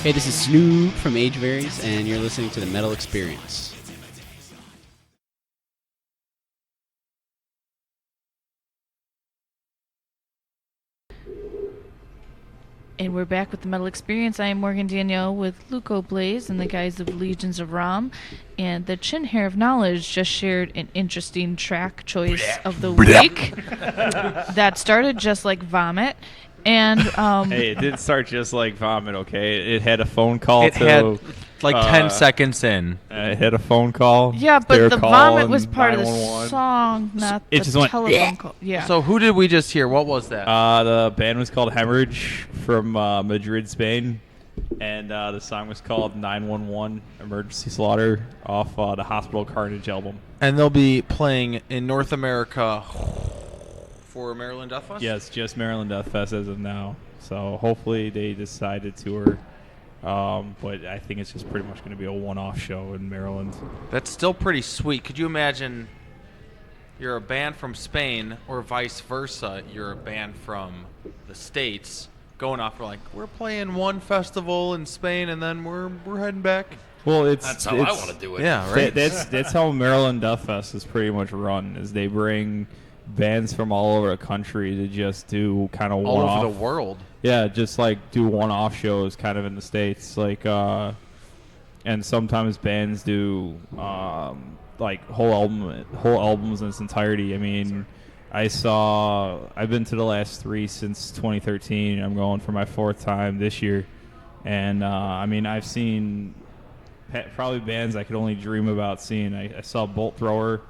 Speaker 16: Hey, this is Snoop from Age Varies, and you're listening to the Metal Experience.
Speaker 5: And we're back with the Metal Experience. I am Morgan Danielle with Luco Blaze and the guys of Legions of Raum. And the Chin Hair of Knowledge just shared an interesting track choice of the week that started just like vomit. And
Speaker 11: hey, it didn't start just like vomit, okay? It had a phone call
Speaker 6: It
Speaker 11: to
Speaker 6: had like 10 seconds in.
Speaker 11: It had a phone call.
Speaker 5: yeah,
Speaker 11: They were
Speaker 5: but the vomit
Speaker 11: calling
Speaker 5: was part of the
Speaker 11: 911.
Speaker 5: song, not
Speaker 11: It
Speaker 5: the
Speaker 11: just went,
Speaker 5: telephone call. Yeah.
Speaker 6: So who did we just hear? What was that?
Speaker 11: The band was called Hemorrhage from Madrid, Spain. And the song was called 911 Emergency Slaughter off the Hospital Carnage album.
Speaker 6: And they'll be playing in North America for Maryland Death Fest?
Speaker 11: Yes, just Maryland Death Fest as of now. So hopefully they decide to tour. But I think it's just pretty much going to be a one-off show in Maryland.
Speaker 6: That's still pretty sweet. Could you imagine you're a band from Spain or vice versa, you're a band from the States going off for like, we're playing one festival in Spain and then we're heading back?
Speaker 11: Well,
Speaker 4: That's how I want to do it.
Speaker 6: Yeah, right.
Speaker 11: That's how Maryland Death Fest is pretty much run. Is they bring bands from all over the country to just do kind of
Speaker 6: All
Speaker 11: one-off.
Speaker 6: over the world.
Speaker 11: Yeah, just like do one-off shows kind of in the States. Like, and sometimes bands do like whole albums in its entirety. I mean, I've been to the last 3 since 2013. I'm going for my 4th time this year. And, I mean, I've seen probably bands I could only dream about seeing. I saw Bolt Thrower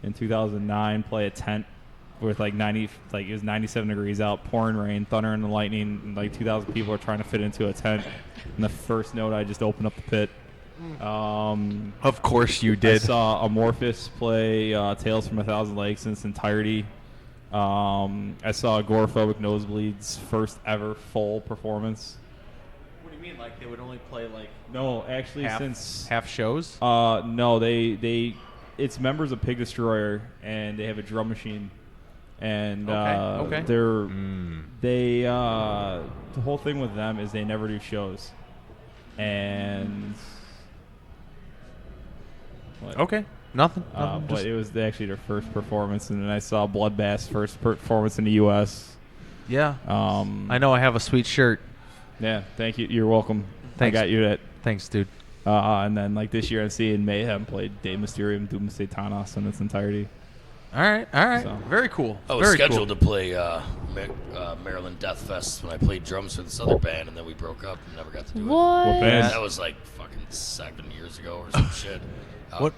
Speaker 11: in 2009 play a tent with like it was 97 degrees out, pouring rain, thunder and lightning, and like 2,000 people are trying to fit into a tent. And the first note, I just opened up the pit.
Speaker 6: Of course you did.
Speaker 11: I saw Amorphous play Tales from a Thousand Lakes in its entirety. I saw Agoraphobic Nosebleed's first ever full performance.
Speaker 6: What do you mean? Like they would only play like
Speaker 11: No, actually,
Speaker 6: half shows?
Speaker 11: No, it's members of Pig Destroyer, and they have a drum machine, and
Speaker 6: Okay.
Speaker 11: the whole thing with them is they never do shows, and
Speaker 6: Okay. Nothing.
Speaker 11: but it was actually their first performance, and then I saw Bloodbath's first performance in the U.S.
Speaker 6: Yeah. I know I have a sweet shirt.
Speaker 11: Yeah, thank you. You're welcome.
Speaker 6: Thanks.
Speaker 11: I got you that.
Speaker 6: Thanks, dude.
Speaker 11: And then like this year, I'm seeing Mayhem played De Mysterium Doom Satanas in its entirety.
Speaker 6: All right.
Speaker 11: So.
Speaker 6: Very cool.
Speaker 4: I was
Speaker 6: Very
Speaker 4: scheduled
Speaker 6: cool.
Speaker 4: to play Maryland Death Fest when I played drums for this other band, and then we broke up and never got to do
Speaker 5: What?
Speaker 4: it.
Speaker 11: What band?
Speaker 4: That was like fucking 7 years ago or some shit.
Speaker 6: What?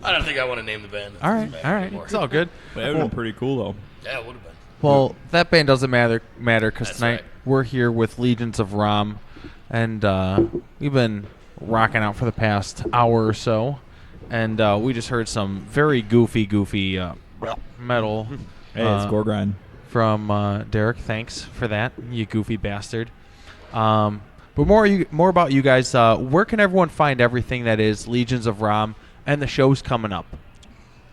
Speaker 4: I don't think I want to name the band.
Speaker 6: All right.
Speaker 4: Doesn't
Speaker 6: All
Speaker 4: matter
Speaker 6: right.
Speaker 4: anymore.
Speaker 6: It's all good.
Speaker 11: But that would have been pretty cool though.
Speaker 4: Yeah, it would have been.
Speaker 6: Well, that band doesn't matter because
Speaker 4: That's
Speaker 6: tonight
Speaker 4: right.
Speaker 6: we're here with Legions of Raum, and we've been rocking out for the past hour or so, and we just heard some very goofy metal.
Speaker 11: Hey, it's Gorgrind.
Speaker 6: From Derek. Thanks for that, you goofy bastard. But more about you guys. Where can everyone find everything that is Legions of Raum and the shows coming up?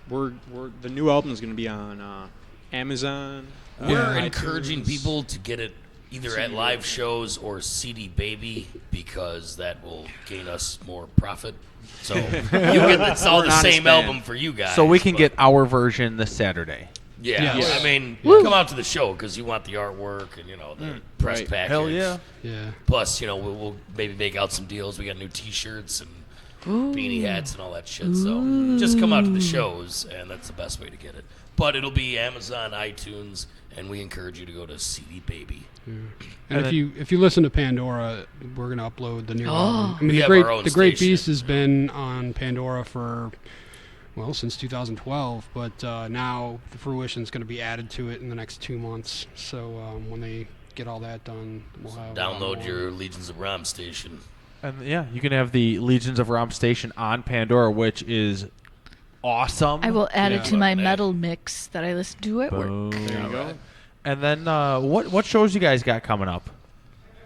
Speaker 7: The new album is going to be on Amazon.
Speaker 4: We're encouraging people to get it either at live shows or CD Baby because that will gain us more profit. So it's all the same album for you guys.
Speaker 6: So we can get our version this Saturday.
Speaker 4: Yeah,
Speaker 8: Yes.
Speaker 4: I mean,
Speaker 5: Woo.
Speaker 4: come out to the show because you want the artwork and the press
Speaker 7: Right.
Speaker 4: package.
Speaker 6: Hell yeah.
Speaker 10: Yeah.
Speaker 4: Plus, we'll maybe make out some deals. We got new T-shirts and beanie hats and all that shit. So just come out to the shows, and that's the best way to get it. But it'll be Amazon, iTunes, and we encourage you to go to CD Baby.
Speaker 10: And if you listen to Pandora, we're gonna upload the new album. I mean,
Speaker 4: We
Speaker 10: the
Speaker 4: have
Speaker 10: great
Speaker 4: our own
Speaker 10: the Great
Speaker 4: station.
Speaker 10: Beast has been on Pandora for since 2012, but now the Fruition's going to be added to it in the next 2 months. So when they get all that done, we'll have
Speaker 4: Download your Legions of Raum station.
Speaker 6: And yeah, you can have the Legions of Raum station on Pandora, which is awesome.
Speaker 5: I will add it to my
Speaker 4: Fucking A.
Speaker 5: metal mix that I listen to at work.
Speaker 7: There you go.
Speaker 6: And then what shows you guys got coming up?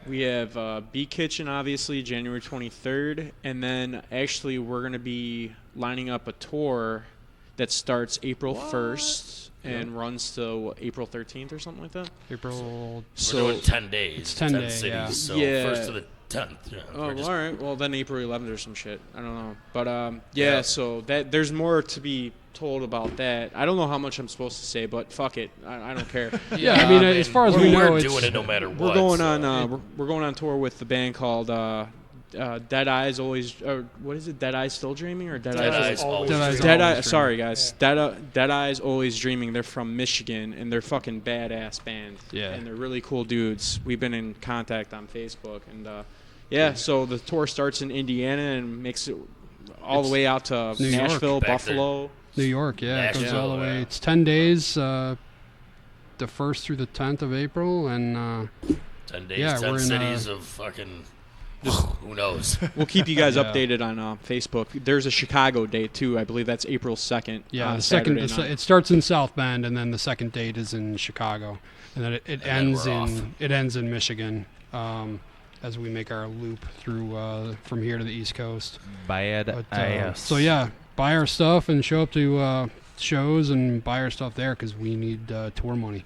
Speaker 7: We have Bee Kitchen, obviously, January 23rd. And then actually we're going to be lining up a tour that starts April 1st and runs till April 13th or something like that.
Speaker 6: April.
Speaker 4: We're doing 10 days.
Speaker 10: It's 10 days,
Speaker 4: cities.
Speaker 10: yeah.
Speaker 4: So
Speaker 7: Yeah.
Speaker 4: first to the 10th. Yeah,
Speaker 7: Oh, all right. Well, then April 11th or some shit. I don't know. But yeah. So that there's more to be told about that. I don't know how much I'm supposed to say, but fuck it. I don't care.
Speaker 10: Yeah, I mean, as far as we know,
Speaker 4: we're doing it no matter what.
Speaker 7: We're going on. We're going on tour with the band called Dead Eyes Always. What is it? Dead Eyes Still Dreaming or Dead Eyes
Speaker 10: Always
Speaker 7: Dead
Speaker 10: Dreaming.
Speaker 7: Eyes. Sorry, guys. Dead Eyes Always Dreaming. They're from Michigan and they're fucking badass band.
Speaker 10: Yeah.
Speaker 7: And they're really cool dudes. We've been in contact on Facebook and yeah. So the tour starts in Indiana and makes it all the way out to
Speaker 10: New York.
Speaker 7: Nashville,
Speaker 4: Back
Speaker 7: Buffalo.
Speaker 10: New York, yeah, it goes
Speaker 4: Nashville,
Speaker 10: all the way.
Speaker 4: yeah.
Speaker 10: It's 10 days, the 1st through the 10th of April, and
Speaker 4: 10 days,
Speaker 10: yeah,
Speaker 4: 10
Speaker 10: we're in,
Speaker 4: cities of fucking. Who knows?
Speaker 7: We'll keep you guys
Speaker 10: Yeah.
Speaker 7: updated on Facebook. There's a Chicago date too. I believe that's April 2nd.
Speaker 10: yeah,
Speaker 7: on
Speaker 10: the second
Speaker 7: Saturday night.
Speaker 10: it starts in South Bend, and then the second date is in Chicago, and then it ends
Speaker 4: we're off.
Speaker 10: in Michigan, as we make our loop through from here to the East Coast.
Speaker 6: Bad
Speaker 10: But,
Speaker 6: ass.
Speaker 10: so yeah, buy our stuff and show up to shows and buy our stuff there because we need tour money.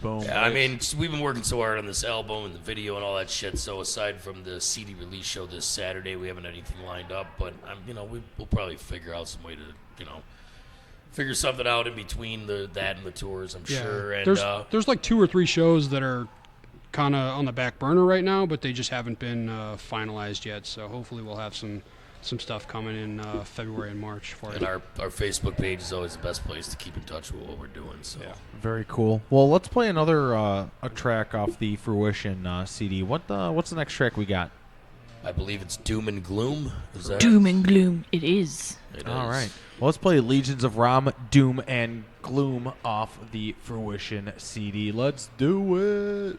Speaker 6: Boom.
Speaker 4: Yeah, I mean, we've been working so hard on this album and the video and all that shit. So aside from the CD release show this Saturday, we haven't anything lined up. But we'll probably figure out some way to, figure something out in between that and the tours. I'm sure. And
Speaker 10: there's like 2 or 3 shows that are kind of on the back burner right now, but they just haven't been finalized yet. So hopefully we'll have some stuff coming in February and March for
Speaker 4: and
Speaker 10: it.
Speaker 4: our Facebook page is always the best place to keep in touch with what we're doing. So
Speaker 6: Very cool. Well, let's play another a track off the Fruition CD. What's the next track we got?
Speaker 4: I believe it's Doom and Gloom. Is that
Speaker 5: Doom and gloom. It is.
Speaker 4: It
Speaker 6: All
Speaker 4: is.
Speaker 6: right. Well, let's play Legions of Raum, Doom, and Gloom off the Fruition CD. Let's do it.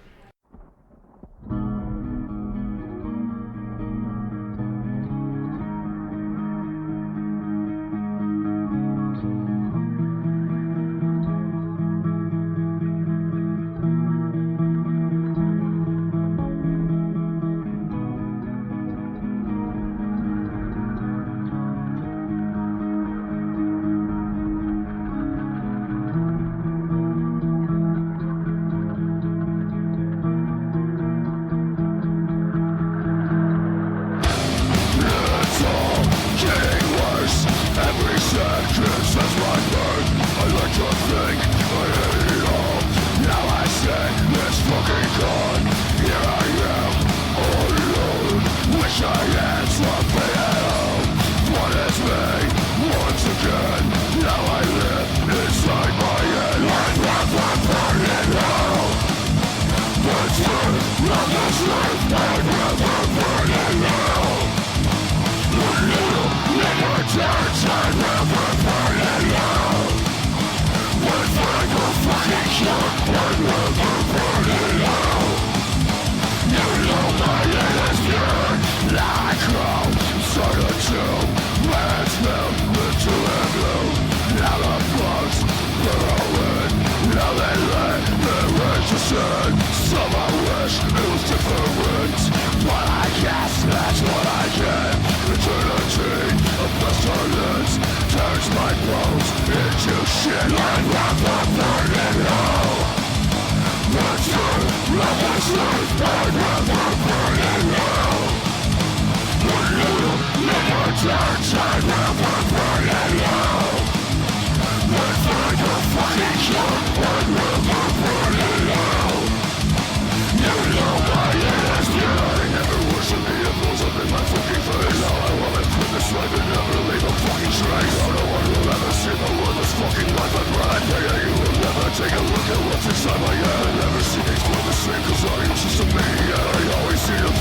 Speaker 3: Take a look at what's inside my head. Never see things quite the same, cause I am just a maniac. I always see the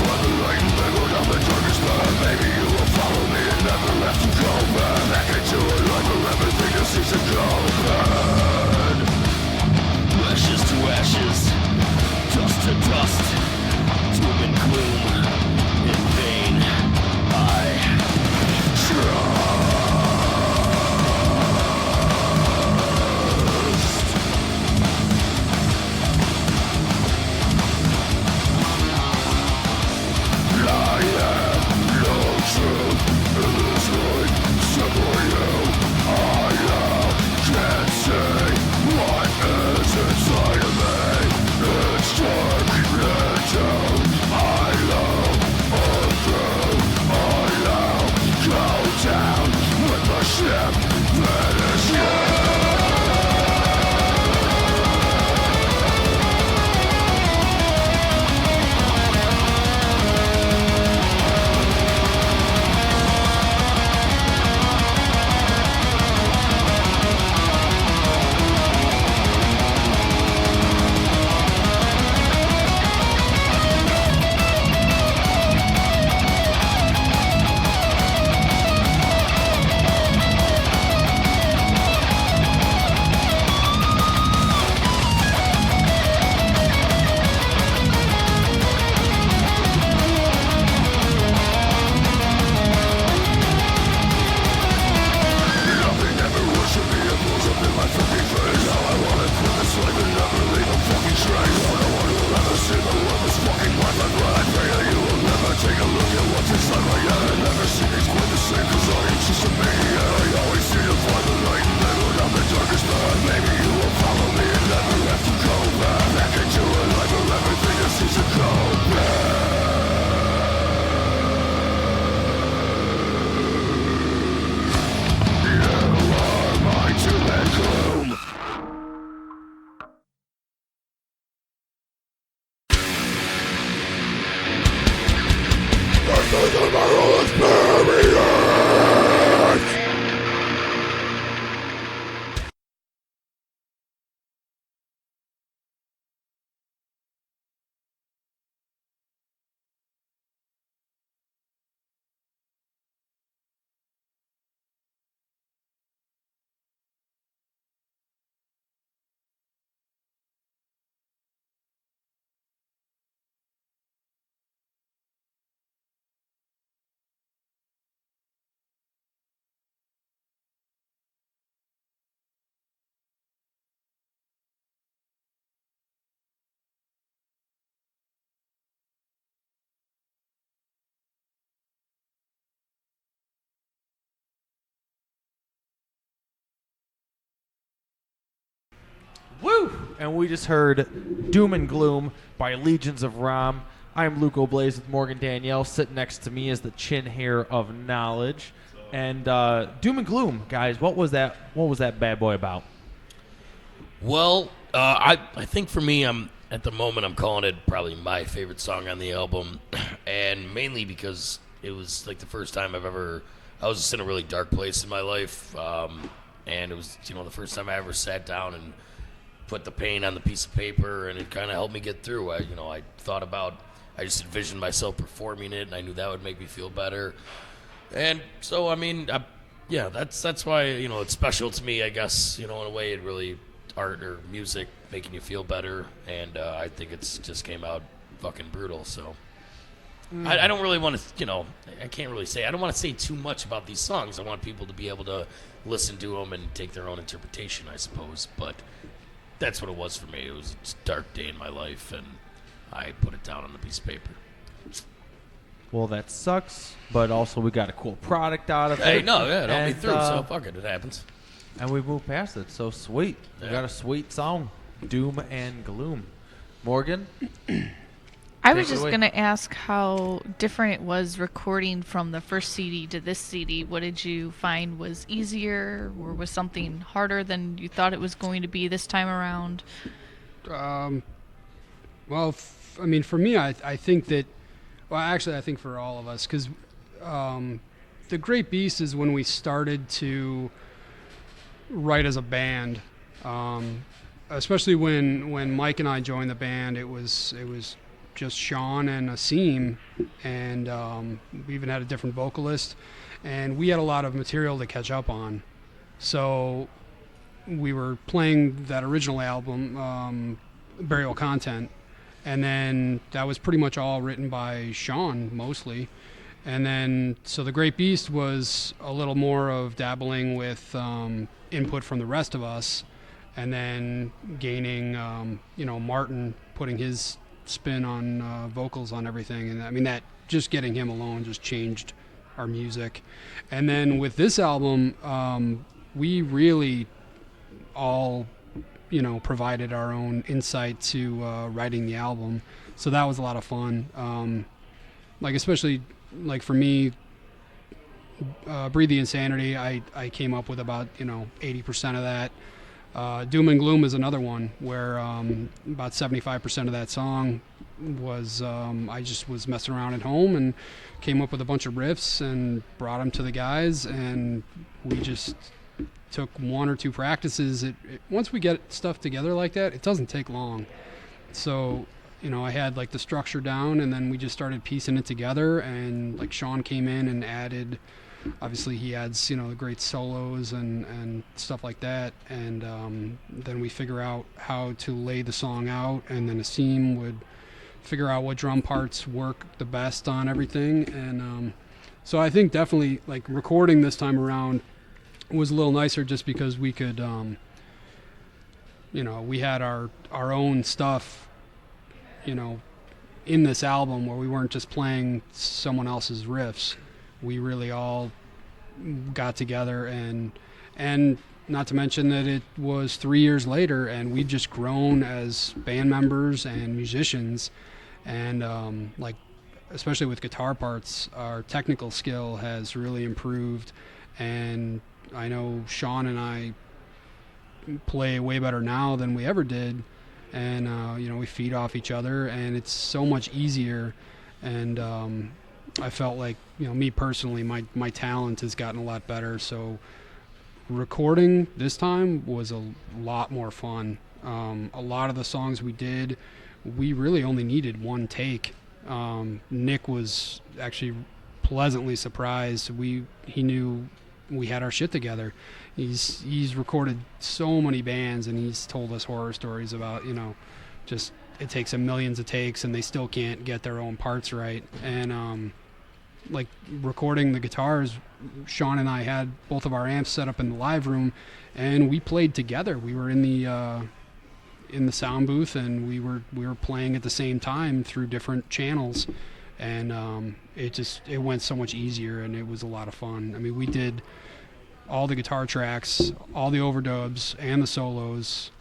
Speaker 6: Woo! And we just heard Doom and Gloom by Legions of Raum. I'm Luco Blaze with Morgan Danielle. Sitting next to me is the chin hair of knowledge. And Doom and Gloom, guys, what was that bad boy about?
Speaker 4: Well, I think for me, at the moment I'm calling it probably my favorite song on the album, and mainly because it was like the first time I was just in a really dark place in my life, and it was the first time I ever sat down and put the pain on the piece of paper, and it kind of helped me get through. I just envisioned myself performing it, and I knew that would make me feel better. And so, that's why, it's special to me, I guess, in a way. It really, art or music making you feel better, and I think it's just came out fucking brutal, so. I don't really want to, I can't really say, I don't want to say too much about these songs. I want people to be able to listen to them and take their own interpretation, I suppose, but that's what it was for me. It was a dark day in my life, and I put it down on a piece of paper.
Speaker 6: Well, that sucks, but also we got a cool product out of it.
Speaker 4: Hey, no, yeah, it helped me through, so fuck it, it happens.
Speaker 6: And we moved past it, so sweet. Yeah. We got a sweet song, Doom and Gloom. Morgan?
Speaker 5: I was just going to ask how different it was recording from the first CD to this CD. What did you find was easier, or was something harder than you thought it was going to be this time around?
Speaker 10: Well, for me, I think that, I think for all of us, because The Great Beast is when we started to write as a band, especially when Mike and I joined the band. It was just Sean and Asim, and we even had a different vocalist, and we had a lot of material to catch up on. So we were playing that original album, Burial Content, and then that was pretty much all written by Sean mostly. And then so The Great Beast was a little more of dabbling with input from the rest of us, and then gaining Martin putting his spin on vocals on everything. And that just getting him alone just changed our music. And then with this album, we really all provided our own insight to writing the album, so that was a lot of fun. Especially for me, Breathe the Insanity, I came up with about 80% of that. Doom and Gloom is another one where about 75% of that song was I just was messing around at home and came up with a bunch of riffs and brought them to the guys, and we just took one or two practices. Once we get stuff together like that, it doesn't take long. So I had the structure down, and then we just started piecing it together, and Sean came in and added, obviously he adds the great solos and stuff like that, and then we figure out how to lay the song out, and then Asim would figure out what drum parts work the best on everything. And so I think definitely recording this time around was a little nicer, just because we could we had our own stuff in this album, where we weren't just playing someone else's riffs. We really all got together, and not to mention that it was 3 years later, and we've just grown as band members and musicians, and especially with guitar parts, our technical skill has really improved, and I know Sean and I play way better now than we ever did, and we feed off each other, and it's so much easier. And I felt like, me personally, my talent has gotten a lot better. So recording this time was a lot more fun. A lot of the songs we did, we really only needed one take. Nick was actually pleasantly surprised. He knew we had our shit together. He's recorded so many bands, and he's told us horror stories about, just it takes them millions of takes and they still can't get their own parts right. And like recording the guitars, Sean and I had both of our amps set up in the live room, and we played together. We were in the sound booth, and we were playing at the same time through different channels, and it went so much easier, and it was a lot of fun. I mean, we did all the guitar tracks, all the overdubs, and the solos.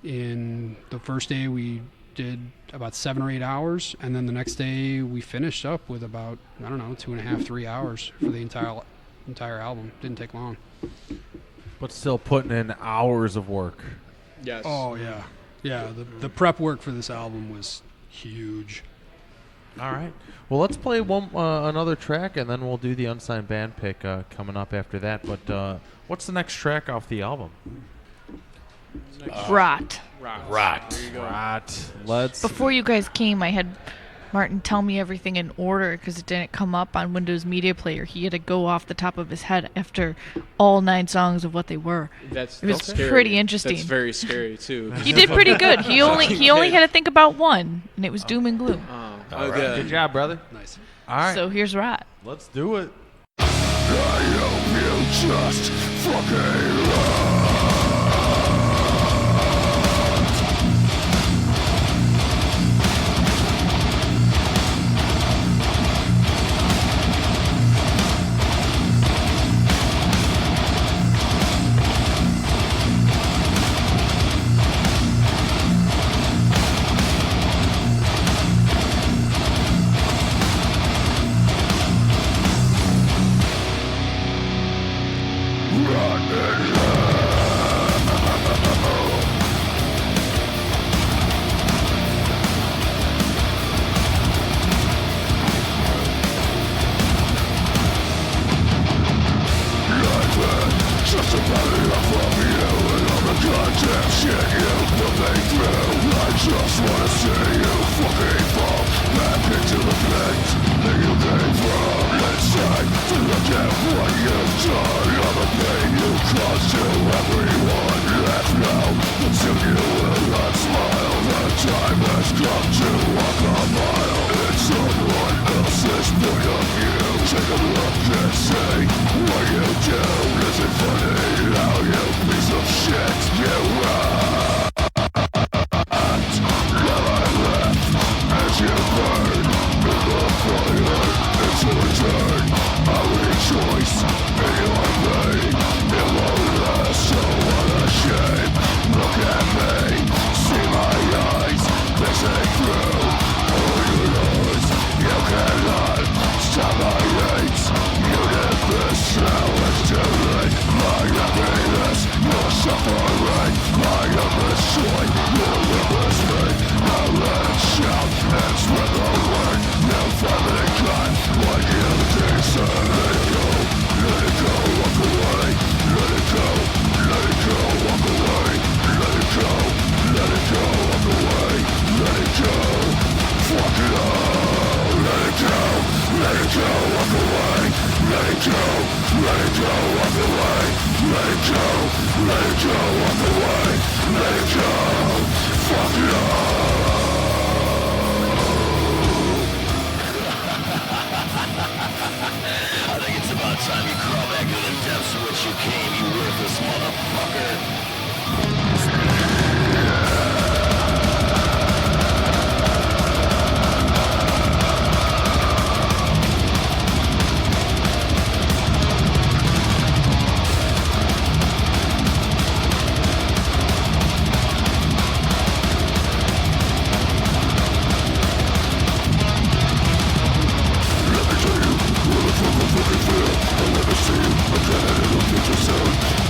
Speaker 10: In the first day, we did about 7 or 8 hours, and then the next day we finished up with about 2.5, 3 hours for the entire album. Didn't take long.
Speaker 17: But still putting in hours of work.
Speaker 7: Yes.
Speaker 10: Oh yeah, yeah. The prep work for this album was huge.
Speaker 17: All right. Well, let's play another track, and then we'll do the unsigned band pick coming up after that. But what's the next track off the album?
Speaker 5: Rot.
Speaker 17: Let's.
Speaker 5: Before you guys came, I had Martin tell me everything in order because it didn't come up on Windows Media Player. He had to go off the top of his head after all 9 songs of what they were.
Speaker 7: That's
Speaker 5: it was
Speaker 7: scary.
Speaker 5: pretty interesting.
Speaker 7: That's very scary too.
Speaker 5: He did pretty good. He only had to think about one, and it was doom and gloom.
Speaker 17: All right. Good job, brother.
Speaker 10: Nice.
Speaker 17: All right.
Speaker 5: So here's Rot.
Speaker 17: Let's do it.
Speaker 3: I hope you just fucking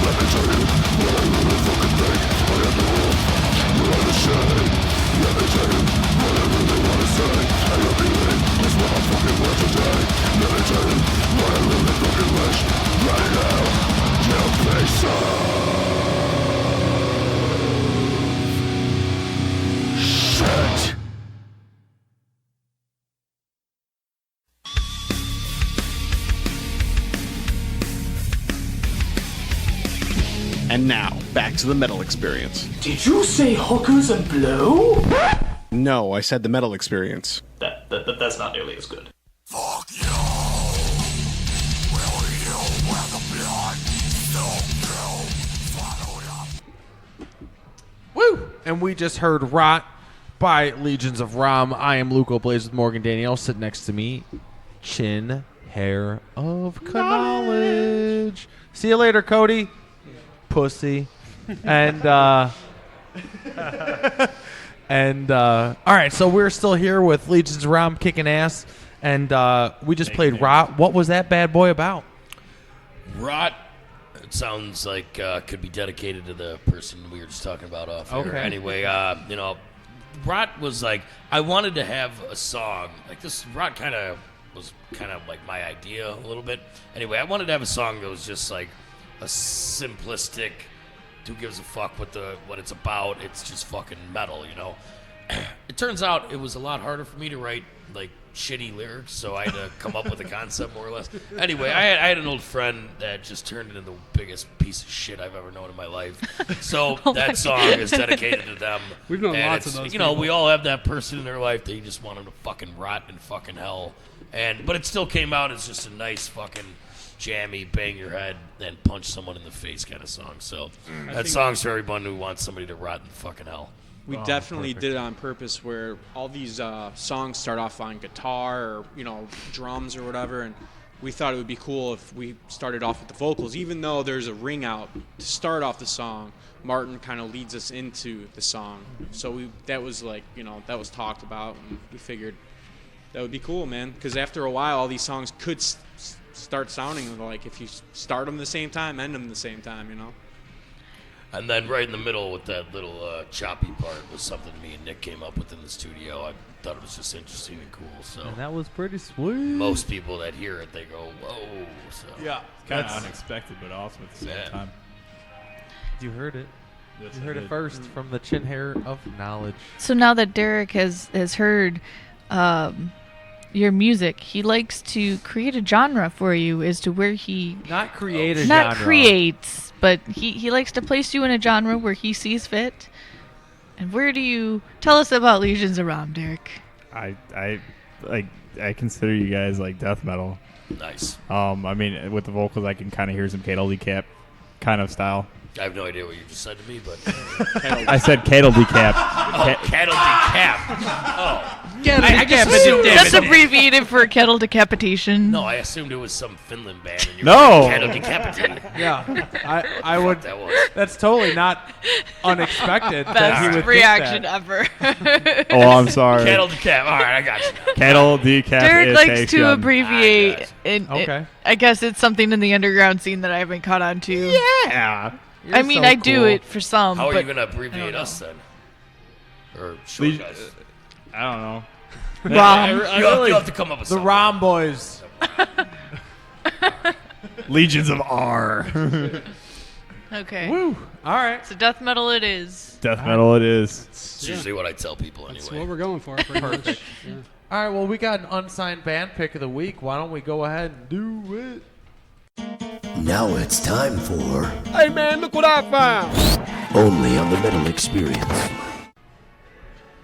Speaker 3: Let me tell you what I really fucking think.
Speaker 1: And now, back to the metal experience.
Speaker 18: Did you say hookers and blow?
Speaker 1: No, I said the metal experience.
Speaker 18: That's not nearly as good.
Speaker 3: Fuck you! Will you wear the blood? Follow up.
Speaker 17: Woo! And we just heard Rot by Legions of Raum. I am Luke O'Blaze with Morgan Danielle. Sit next to me, Chin Hair of Knowledge. See you later, Cody. Pussy. And all right, so we're still here with Legions of Raum kicking ass, and we just played Rot. What was that bad boy about?
Speaker 4: Rot. It sounds like could be dedicated to the person we were just talking about off air.
Speaker 17: Okay.
Speaker 4: Anyway, Rot was like, I wanted to have a song like this. Rot was kind of like my idea a little bit. Anyway, I wanted to have a song that was just like a simplistic, who gives a fuck what it's about. It's just fucking metal, you know. It turns out it was a lot harder for me to write like shitty lyrics, so I had to come up with a concept more or less. Anyway, I had an old friend that just turned into the biggest piece of shit I've ever known in my life. So that song is dedicated to them.
Speaker 10: We've known
Speaker 4: And
Speaker 10: lots of
Speaker 4: it's,
Speaker 10: those
Speaker 4: you know,
Speaker 10: people.
Speaker 4: we all have that person in their life that you just want them to fucking rot in fucking hell. But it still came out as just a nice fucking jammy, bang your head, then punch someone in the face kind of song. So that song's for everyone who wants somebody to rot in fucking hell.
Speaker 7: We definitely did it on purpose, where all these songs start off on guitar or drums or whatever, and we thought it would be cool if we started off with the vocals, even though there's a ring out to start off the song. Martin kind of leads us into the song, so that was talked about, and we figured that would be cool, man, because after a while all these songs could start sounding like if you start them the same time, end them the same time,
Speaker 4: And then right in the middle with that little choppy part was something me and Nick came up with in the studio. I thought it was just interesting and cool. So
Speaker 17: And that was pretty sweet.
Speaker 4: most people that hear it, they go, whoa. So
Speaker 11: Yeah. It's kind of unexpected, but awesome at the same time.
Speaker 17: You heard it.
Speaker 11: Yes,
Speaker 17: You
Speaker 11: I
Speaker 17: heard it
Speaker 11: did.
Speaker 17: first from the Chin Hair of Knowledge.
Speaker 5: So now that Derek has heard your music, he likes to create a genre for you as to where he
Speaker 17: Not create a
Speaker 5: not
Speaker 17: genre.
Speaker 5: creates, but he likes to place you in a genre where he sees fit. And where do you tell us about Legions of Raum, Derek?
Speaker 11: I consider you guys like death metal.
Speaker 4: Nice.
Speaker 11: I mean, with the vocals, I can kind of hear some cattle decap kind of style.
Speaker 4: I have no idea what you just said to me, but
Speaker 11: I said cattle decap.
Speaker 4: cattle decap. Oh,
Speaker 5: I just assumed that's abbreviated for kettle decapitation.
Speaker 4: No, I assumed it was some Finland band. And you
Speaker 11: No.
Speaker 4: were cattle decapitated.
Speaker 17: Yeah, I would.
Speaker 4: That was.
Speaker 17: That's totally not unexpected. that he
Speaker 5: Best
Speaker 17: would
Speaker 5: reaction
Speaker 17: think
Speaker 5: ever.
Speaker 11: Oh, I'm sorry.
Speaker 4: Cattle decap. All right, I got you.
Speaker 11: Cattle decap.
Speaker 5: Derek likes to abbreviate.
Speaker 17: Okay.
Speaker 5: I guess it's something in the underground scene that I haven't caught on to.
Speaker 11: Yeah.
Speaker 5: I mean, I do it for some.
Speaker 4: How are
Speaker 5: but
Speaker 4: you going to abbreviate us then? Or short guys?
Speaker 11: I don't know.
Speaker 4: You'll have to come up with
Speaker 17: the
Speaker 4: something.
Speaker 17: Raum boys.
Speaker 11: Legions of R.
Speaker 5: Okay.
Speaker 17: Woo. All right.
Speaker 5: So death metal it is.
Speaker 11: Death metal it is.
Speaker 4: It's usually what I tell people anyway.
Speaker 10: That's what we're going for. Pretty much. Yeah.
Speaker 17: All right. Well, we got an unsigned band pick of the week. Why don't we go ahead and do it?
Speaker 14: Now it's time for
Speaker 12: Hey man, look what I found!
Speaker 14: Only on the Metal Experience.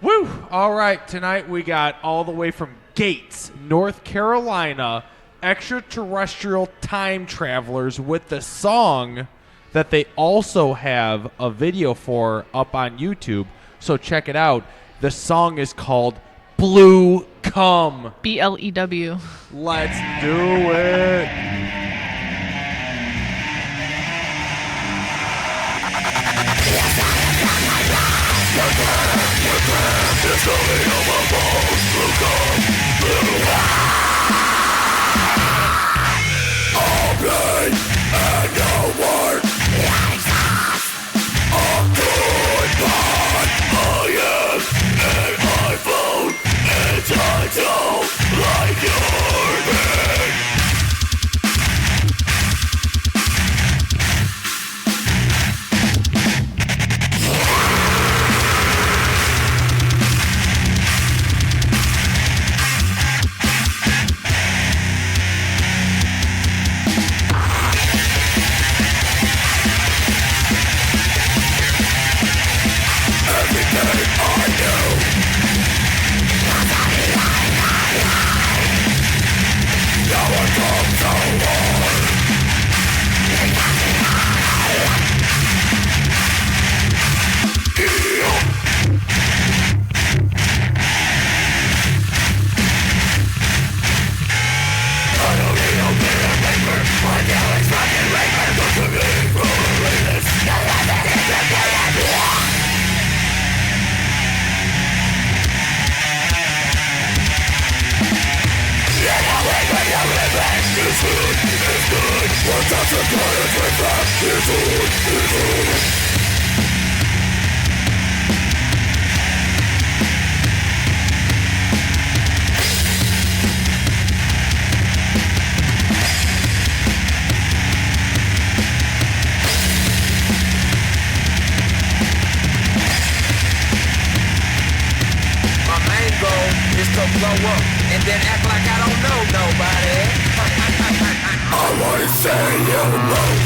Speaker 17: Woo! All right, tonight we got all the way from Gates, North Carolina, extraterrestrial time travelers with the song that they also have a video for up on YouTube. So check it out. The song is called Blue Cum.
Speaker 5: BLEW.
Speaker 17: Let's do it.
Speaker 14: My main goal is to blow up and then act like I don't know nobody. I wanna say you move.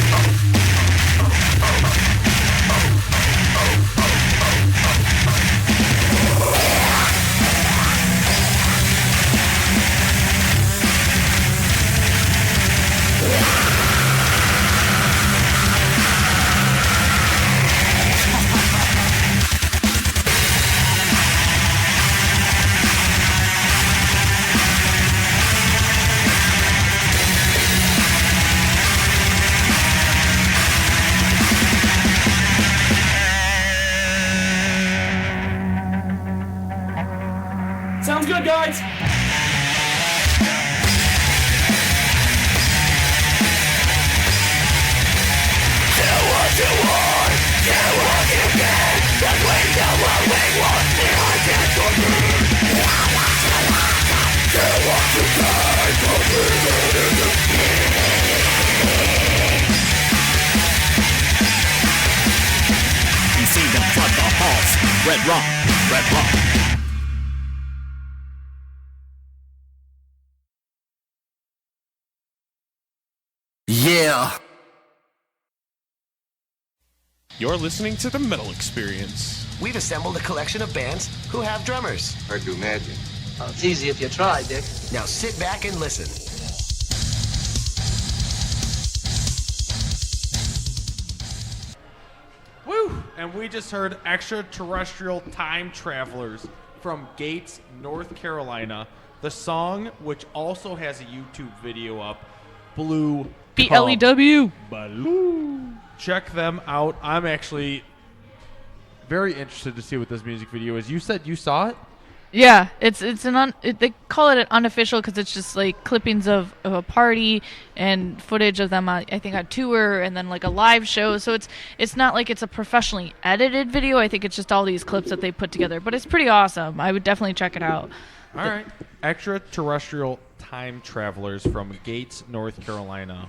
Speaker 18: Sounds good, guys.
Speaker 19: You see them flood the halls. Red rum, red rum.
Speaker 3: Yeah.
Speaker 13: You're listening to the Metal Experience.
Speaker 14: We've assembled a collection of bands who have drummers.
Speaker 3: I do magic.
Speaker 14: Well, it's easy if you try, Dick. Now sit back and listen.
Speaker 17: Woo! And we just heard Extraterrestrial Time Travelers from Gates, North Carolina. The song, which also has a YouTube video up, Blue
Speaker 5: BLEW.
Speaker 17: Baloo. Check them out. I'm actually very interested to see what this music video is. You said you saw it?
Speaker 5: Yeah, they call it an unofficial because it's just like clippings of a party and footage of them, I think, on tour and then like a live show. So it's not like it's a professionally edited video. I think it's just all these clips that they put together. But it's pretty awesome. I would definitely check it out.
Speaker 17: All right. Extraterrestrial Time Travelers from Gates, North Carolina.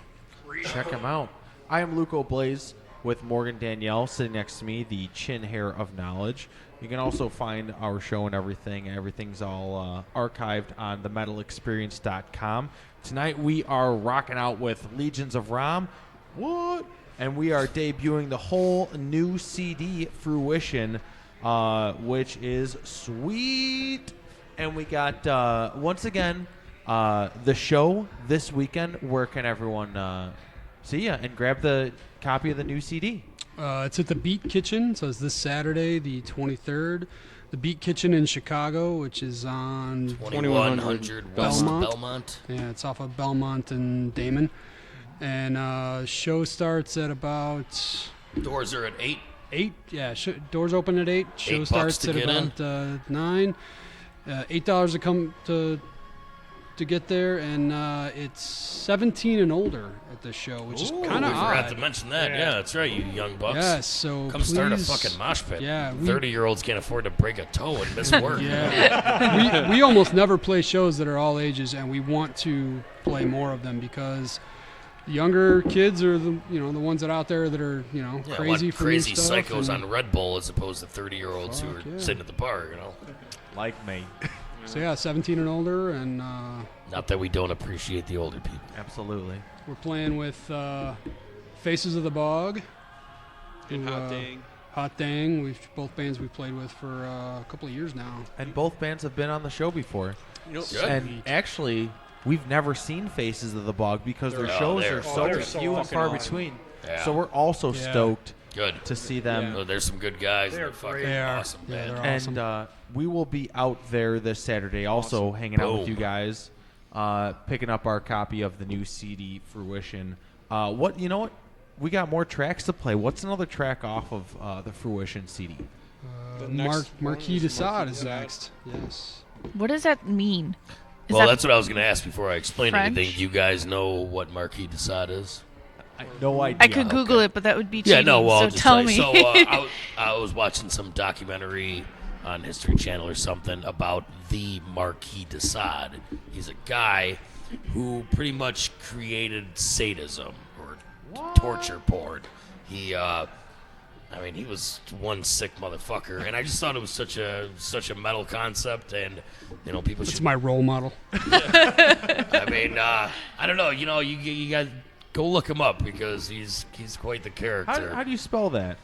Speaker 17: Check them out. I am Luco Blaze with Morgan Danielle sitting next to me, the chin hair of knowledge. You can also find our show and everything. Everything's all archived on themetalexperience.com. Tonight we are rocking out with Legions of Raum. What? And we are debuting the whole new CD, Fruition, which is sweet. And we got, once again, the show this weekend. Where can everyone see ya and grab the copy of the new CD?
Speaker 10: It's at the Beat Kitchen, so it's this Saturday, the 23rd. The Beat Kitchen in Chicago, which is on
Speaker 4: 2100 West Belmont.
Speaker 10: Yeah, it's off of Belmont and Damon. And show starts at about...
Speaker 4: Doors are at 8.
Speaker 10: 8, yeah. Doors open at 8. Show starts at about 9. $8 to come to get there, and it's 17 and older at the show, which is kind of odd.
Speaker 4: I forgot to mention that. Yeah, that's right, you young bucks.
Speaker 10: Yes, so
Speaker 4: come start a fucking mosh pit.
Speaker 10: Yeah,
Speaker 4: 30-year-olds can't afford to break a toe and miss work.
Speaker 10: Yeah, we almost never play shows that are all ages, and we want to play more of them because younger kids are the ones that are out there that are crazy for
Speaker 4: crazy
Speaker 10: new stuff
Speaker 4: psychos on Red Bull as opposed to 30-year-olds who are sitting at the bar,
Speaker 17: like me.
Speaker 10: So yeah, 17 and older, and
Speaker 4: not that we don't appreciate the older people.
Speaker 17: Absolutely.
Speaker 10: We're playing with Faces of the Bog
Speaker 7: and Hot Dang.
Speaker 10: Hot Dang. Both bands we've played with for a couple of years now.
Speaker 17: And both bands have been on the show before.
Speaker 10: Good.
Speaker 17: And actually, we've never seen Faces of the Bog because their shows are so few and far between.
Speaker 4: Yeah.
Speaker 17: So we're also stoked to see them.
Speaker 4: Yeah. There's some good guys. They're fucking awesome.
Speaker 10: Yeah, they're
Speaker 17: and
Speaker 10: awesome.
Speaker 17: We will be out there this Saturday also hanging out with you guys, picking up our copy of the new CD, Fruition. What we got more tracks to play. What's another track off of the Fruition CD?
Speaker 10: Marquis de Sade is next. Yes.
Speaker 5: What does that mean?
Speaker 4: Well, that's what I was going to ask before I explain
Speaker 5: French?
Speaker 4: anything. Do you guys know what Marquis de Sade is?
Speaker 17: No idea.
Speaker 5: I could Google it, but that would be cheating.
Speaker 4: Yeah, no, well,
Speaker 5: so
Speaker 4: I'll just
Speaker 5: tell
Speaker 4: tell
Speaker 5: me.
Speaker 4: you. So I was watching some documentary on History Channel or something about the Marquis de Sade. He's a guy who pretty much created sadism or torture porn. He was one sick motherfucker, and I just thought it was such a metal concept, and people
Speaker 10: That's
Speaker 4: should.
Speaker 10: my role model.
Speaker 4: I mean, I don't know. You guys go look him up because he's quite the character.
Speaker 17: How do you spell that?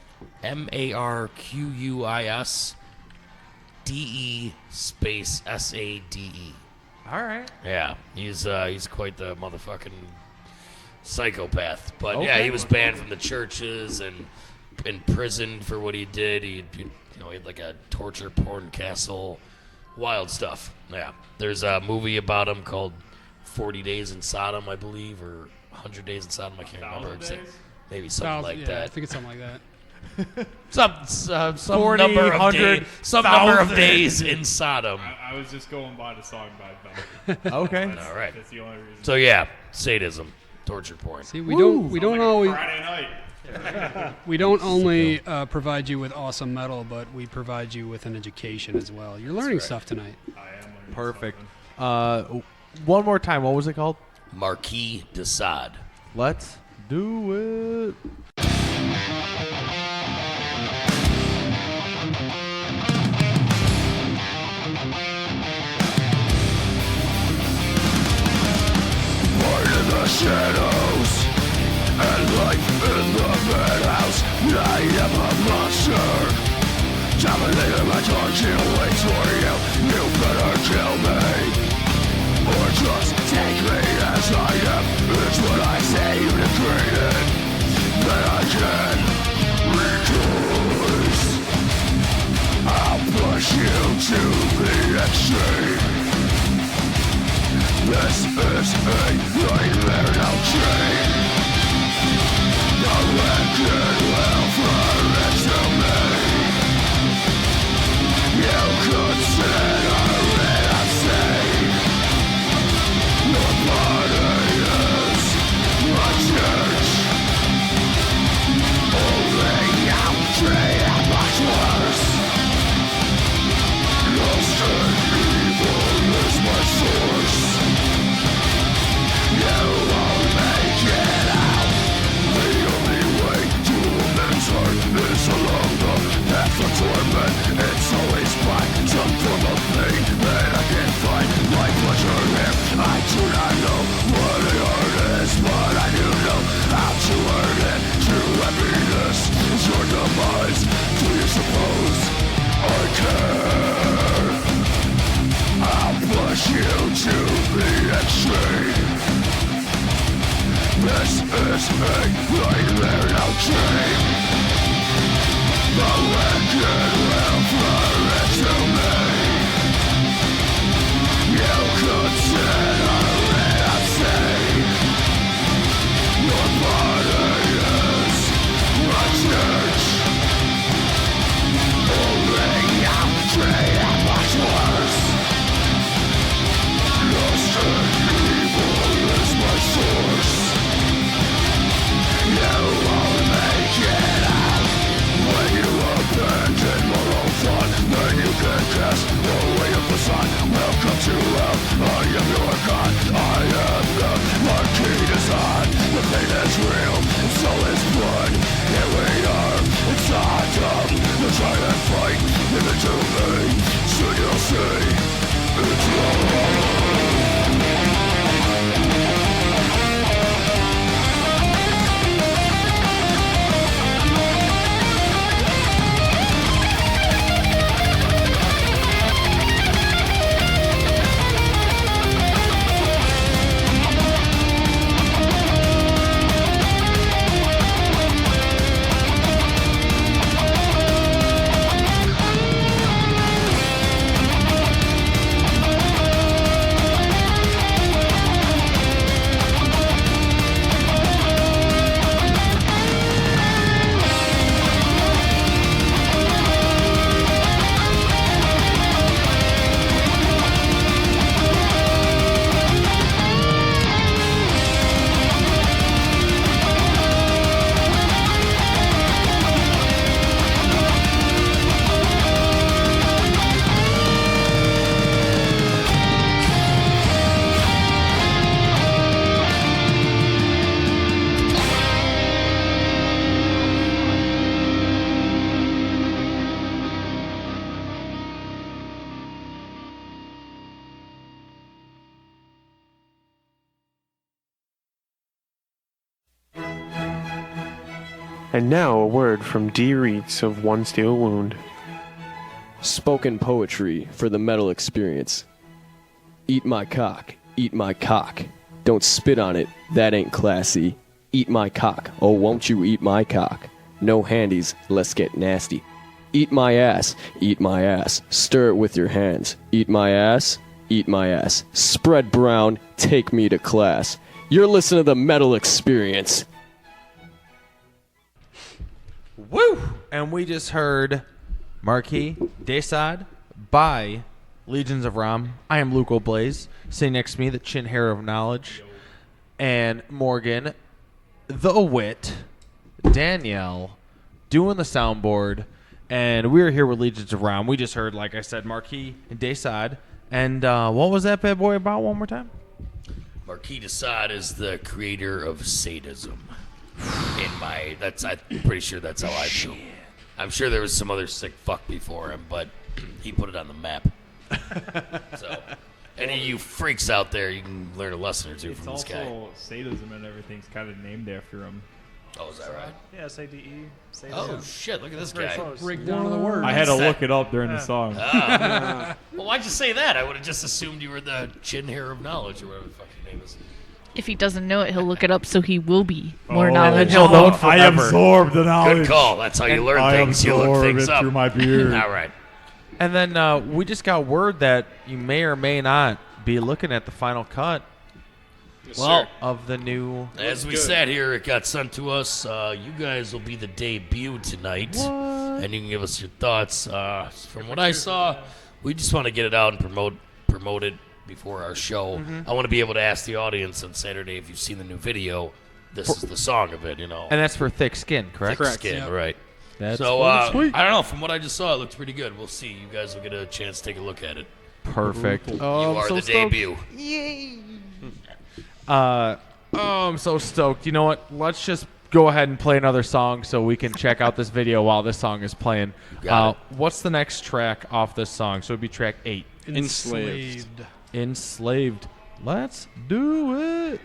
Speaker 4: MarquisDe space SADE.
Speaker 17: All right.
Speaker 4: Yeah, he's quite the motherfucking psychopath. But yeah,
Speaker 17: Okay.
Speaker 4: he was banned from the churches and imprisoned for what he did. He had like a torture porn castle, wild stuff. Yeah, there's a movie about him called 40 Days in Sodom, I believe, or 100 Days in Sodom. I can't remember exactly. Maybe something like that.
Speaker 10: I think it's something like that.
Speaker 4: Some
Speaker 17: 40,
Speaker 4: number of
Speaker 17: 100,
Speaker 4: number of
Speaker 17: 1,000.
Speaker 4: days in Sodom.
Speaker 11: I was just going by the song by them.
Speaker 17: Okay.
Speaker 4: All right.
Speaker 11: That's the only reason.
Speaker 4: So yeah, sadism, torture porn.
Speaker 10: See, we don't always.
Speaker 11: Friday night.
Speaker 10: We don't only provide you with awesome metal, but we provide you with an education as well. You're learning stuff tonight.
Speaker 11: I am learning
Speaker 17: Perfect. One more time. What was it called?
Speaker 4: Marquis de Sade.
Speaker 17: Let's do it.
Speaker 14: Shadows and life in the madhouse. I am a monster. Dominator, my torture waits for you. You better kill me, or just take me as I am. It's what I say you degraded, that I can rejoice. I'll push you to the extreme. This is a nightmare now chain. The wicked will fly to me. You consider it insane. Your body is a church. Only outrage and much worse. Lust and evil is my source. You won't make it out. The only way to a man's heart is along the path of torment. It's always by some form of pain that I can find my pleasure here. I do not know what a art is, but I do know how to earn it. True happiness is your demise. Do you suppose I care? I'll push you to the extreme. This is a nightmare now chain. The wicked will flourish to me. You consider it insane. Your body is a church. Only outrage and much worse. Lust and evil is my source. You won't make it out when you abandon moral fun.
Speaker 20: And now a word from D. Reitz of One Steel Wound.
Speaker 21: Spoken poetry for the metal experience. Eat my cock, eat my cock. Don't spit on it, that ain't classy. Eat my cock, oh won't you eat my cock? No handies, let's get nasty. Eat my ass, stir it with your hands. Eat my ass, spread brown, take me to class. You're listening to the Metal Experience.
Speaker 17: Woo! And we just heard Marquis Desad by Legions of Raum. I am Luke O'Blaze. Sitting next to me, the chin hair of knowledge. And Morgan, the wit, Danielle, doing the soundboard. And we're here with Legions of Raum. We just heard, like I said, Marquis Desad. And what was that bad boy about one more time?
Speaker 4: Marquis Desad is the creator of sadism. I'm pretty sure that's how I feel. I'm sure there was some other sick fuck before him, but he put it on the map. So, any of you freaks out there, you can learn a lesson or two from this guy.
Speaker 11: Also, sadism and everything's kind of named after him.
Speaker 4: Oh, is that right?
Speaker 8: Yeah, S-A-D-E.
Speaker 4: Oh, shit, look at this guy.
Speaker 10: Breakdown of the words.
Speaker 11: I had to look it up during the song.
Speaker 4: Well, why'd you say that? I would have just assumed you were the chin hair of knowledge or whatever the fuck your name is.
Speaker 5: If he doesn't know it, he'll look it up so he will be more knowledgeable.
Speaker 11: He'll know it forever. I absorb the knowledge.
Speaker 4: Good call. That's how you learn things. You look things up.
Speaker 11: Through my beard.
Speaker 4: All right.
Speaker 17: And then we just got word that you may or may not be looking at the final cut of the new...
Speaker 4: As we sat here, it got sent to us. You guys will be the debut tonight.
Speaker 17: What?
Speaker 4: And you can give us your thoughts. From what I saw, we just want to get it out and promote it before our show. I want to be able to ask the audience on Saturday if you've seen the new video. This is the song of it, you know.
Speaker 17: And that's for Thick Skin, correct?
Speaker 4: Thick Skin,
Speaker 10: Yep.
Speaker 4: right.
Speaker 17: That's
Speaker 4: so,
Speaker 17: sweet.
Speaker 4: I don't know. From what I just saw, it looks pretty good. We'll see. You guys will get a chance to take a look at it.
Speaker 17: Perfect.
Speaker 4: You are the debut.
Speaker 17: Yay! I'm so stoked. You know what? Let's just go ahead and play another song so we can check out this video while this song is playing. What's the next track off this song? So it'd be track 8. Enslaved. Let's do it.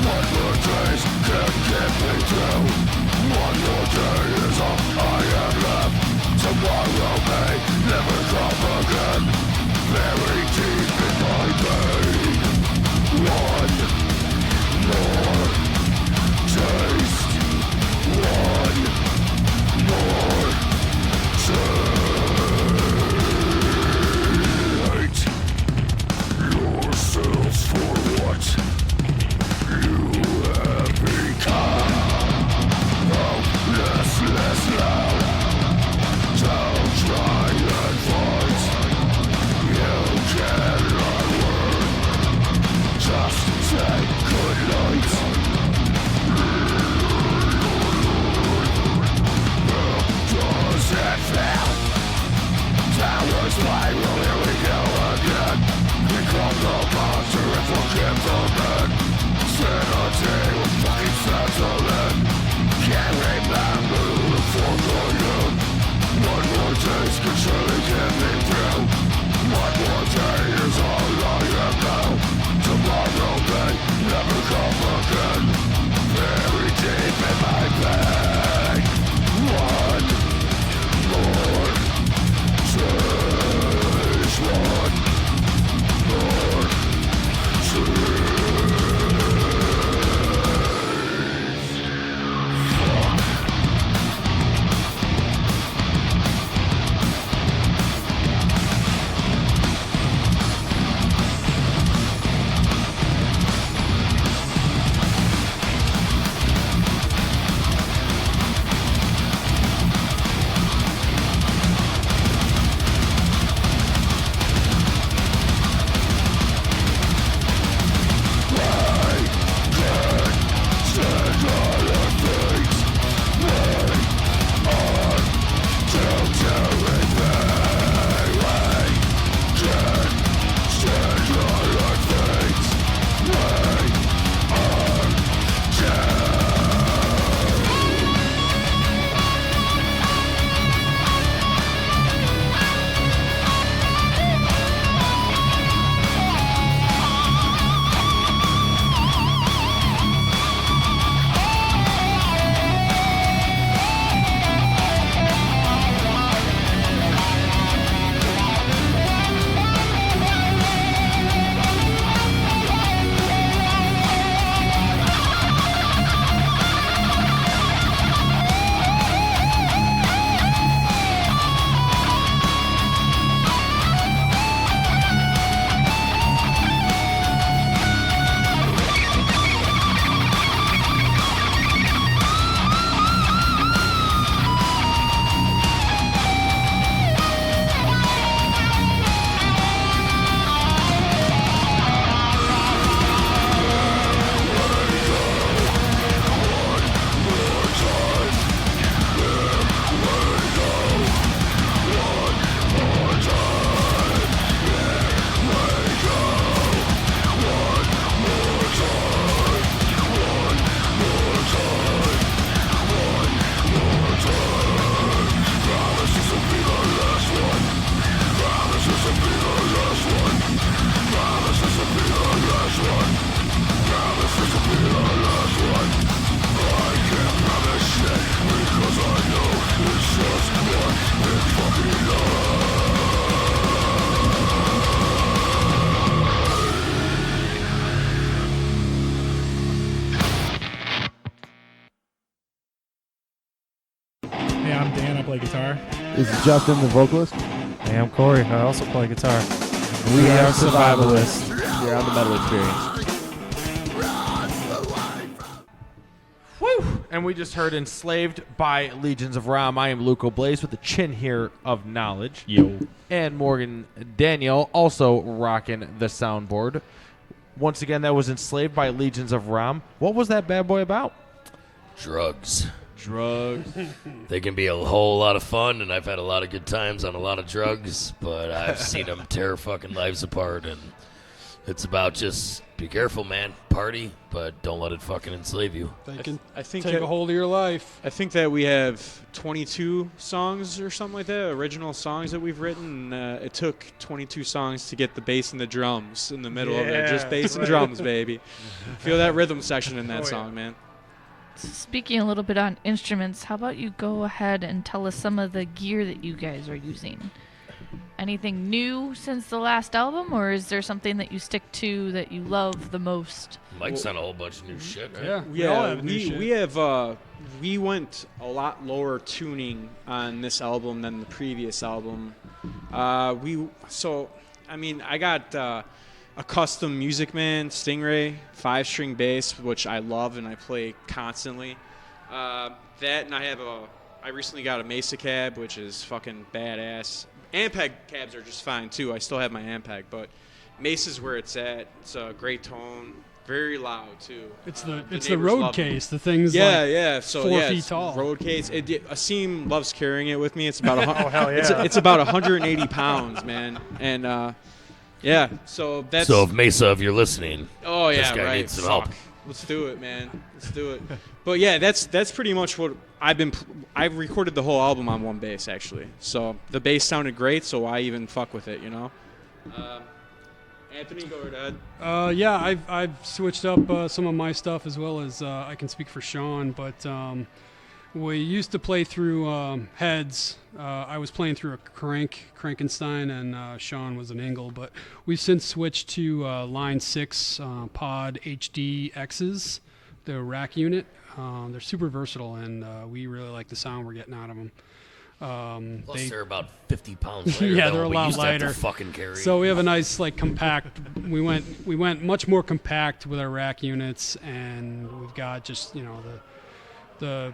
Speaker 14: What the days can get me through?
Speaker 2: Hey, I'm Dan. I play guitar.
Speaker 12: Is Justin the vocalist?
Speaker 11: Hey, I'm Corey. I also play guitar.
Speaker 12: We are survivalists. You're on the Metal Experience.
Speaker 17: Woo! And we just heard Enslaved by Legions of Raum. I am Luco Blaze with the chin here of knowledge.
Speaker 11: Yo.
Speaker 17: And Morgan Daniel also rocking the soundboard. Once again, that was Enslaved by Legions of Raum. What was that bad boy about?
Speaker 4: Drugs.
Speaker 17: Drugs.
Speaker 4: They can be a whole lot of fun, and I've had a lot of good times on a lot of drugs, but I've seen them tear fucking lives apart, and it's about just be careful, man. Party, but don't let it fucking enslave you.
Speaker 10: They can
Speaker 7: I think
Speaker 10: take
Speaker 7: that-
Speaker 10: a hold of your life.
Speaker 7: I think that we have 22 songs or something like that, original songs that we've written. It took 22 songs to get the bass and the drums in the middle of it. Just bass and drums, baby. Feel that rhythm section in that song, man.
Speaker 5: Speaking a little bit on instruments, how about you go ahead and tell us some of the gear that you guys are using? Anything new since the last album, or is there something that you stick to that you love the most?
Speaker 4: Mike's done a whole bunch of new shit, right?
Speaker 7: We went a lot lower tuning on this album than the previous album. I got a custom Music Man Stingray 5-string bass, which I love and I play constantly. That, and I recently got a Mesa cab, which is fucking badass. Ampeg cabs are just fine too. I still have my Ampeg, but Mesa's where it's at. It's a great tone, very loud too.
Speaker 10: It's the
Speaker 7: neighbors
Speaker 10: road
Speaker 7: love
Speaker 10: case.
Speaker 7: it.
Speaker 10: The thing's
Speaker 7: So
Speaker 10: 4
Speaker 7: yeah,
Speaker 10: feet
Speaker 7: it's
Speaker 10: tall.
Speaker 7: Road case. Asim loves carrying it with me. It's about
Speaker 8: Oh, hell yeah.
Speaker 7: it's about 180 pounds, man. And yeah, so that's.
Speaker 4: So, if you're listening,
Speaker 7: Oh yeah,
Speaker 4: this guy
Speaker 7: right.
Speaker 4: needs some help.
Speaker 7: Let's do it, man. Let's do it. But yeah, that's pretty much what I've recorded the whole album on one bass actually. So the bass sounded great, so why even fuck with it, you know? Anthony, go ahead.
Speaker 10: Yeah, I've switched up some of my stuff as well as I can speak for Sean, but we used to play through heads. I was playing through a Crankenstein, and Sean was an Engel, but we've since switched to Line 6 Pod HD X's, the rack unit. They're super versatile, and we really like the sound we're getting out of them.
Speaker 4: Plus, they're about 50 pounds lighter.
Speaker 10: Yeah,
Speaker 4: than
Speaker 10: they're a
Speaker 4: what we
Speaker 10: lot
Speaker 4: used to have
Speaker 10: lighter.
Speaker 4: to fucking carry.
Speaker 10: So we have a nice compact. We went much more compact with our rack units, and we've got just the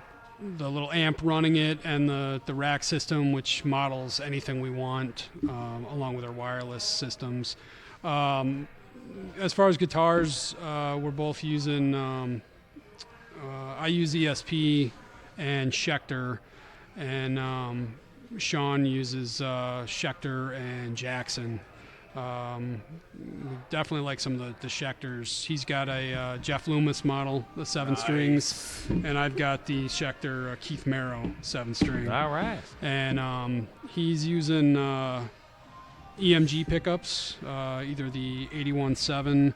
Speaker 10: little amp running it, and the rack system, which models anything we want, along with our wireless systems. As far as guitars, we're both using. I use ESP and Schecter, and Sean uses Schecter and Jackson. We definitely like some of the Schecters. He's got a Jeff Loomis model, the 7 strings, and I've got the Schecter Keith Merrow 7 string.
Speaker 17: All right.
Speaker 10: And he's using EMG pickups, either the 81.7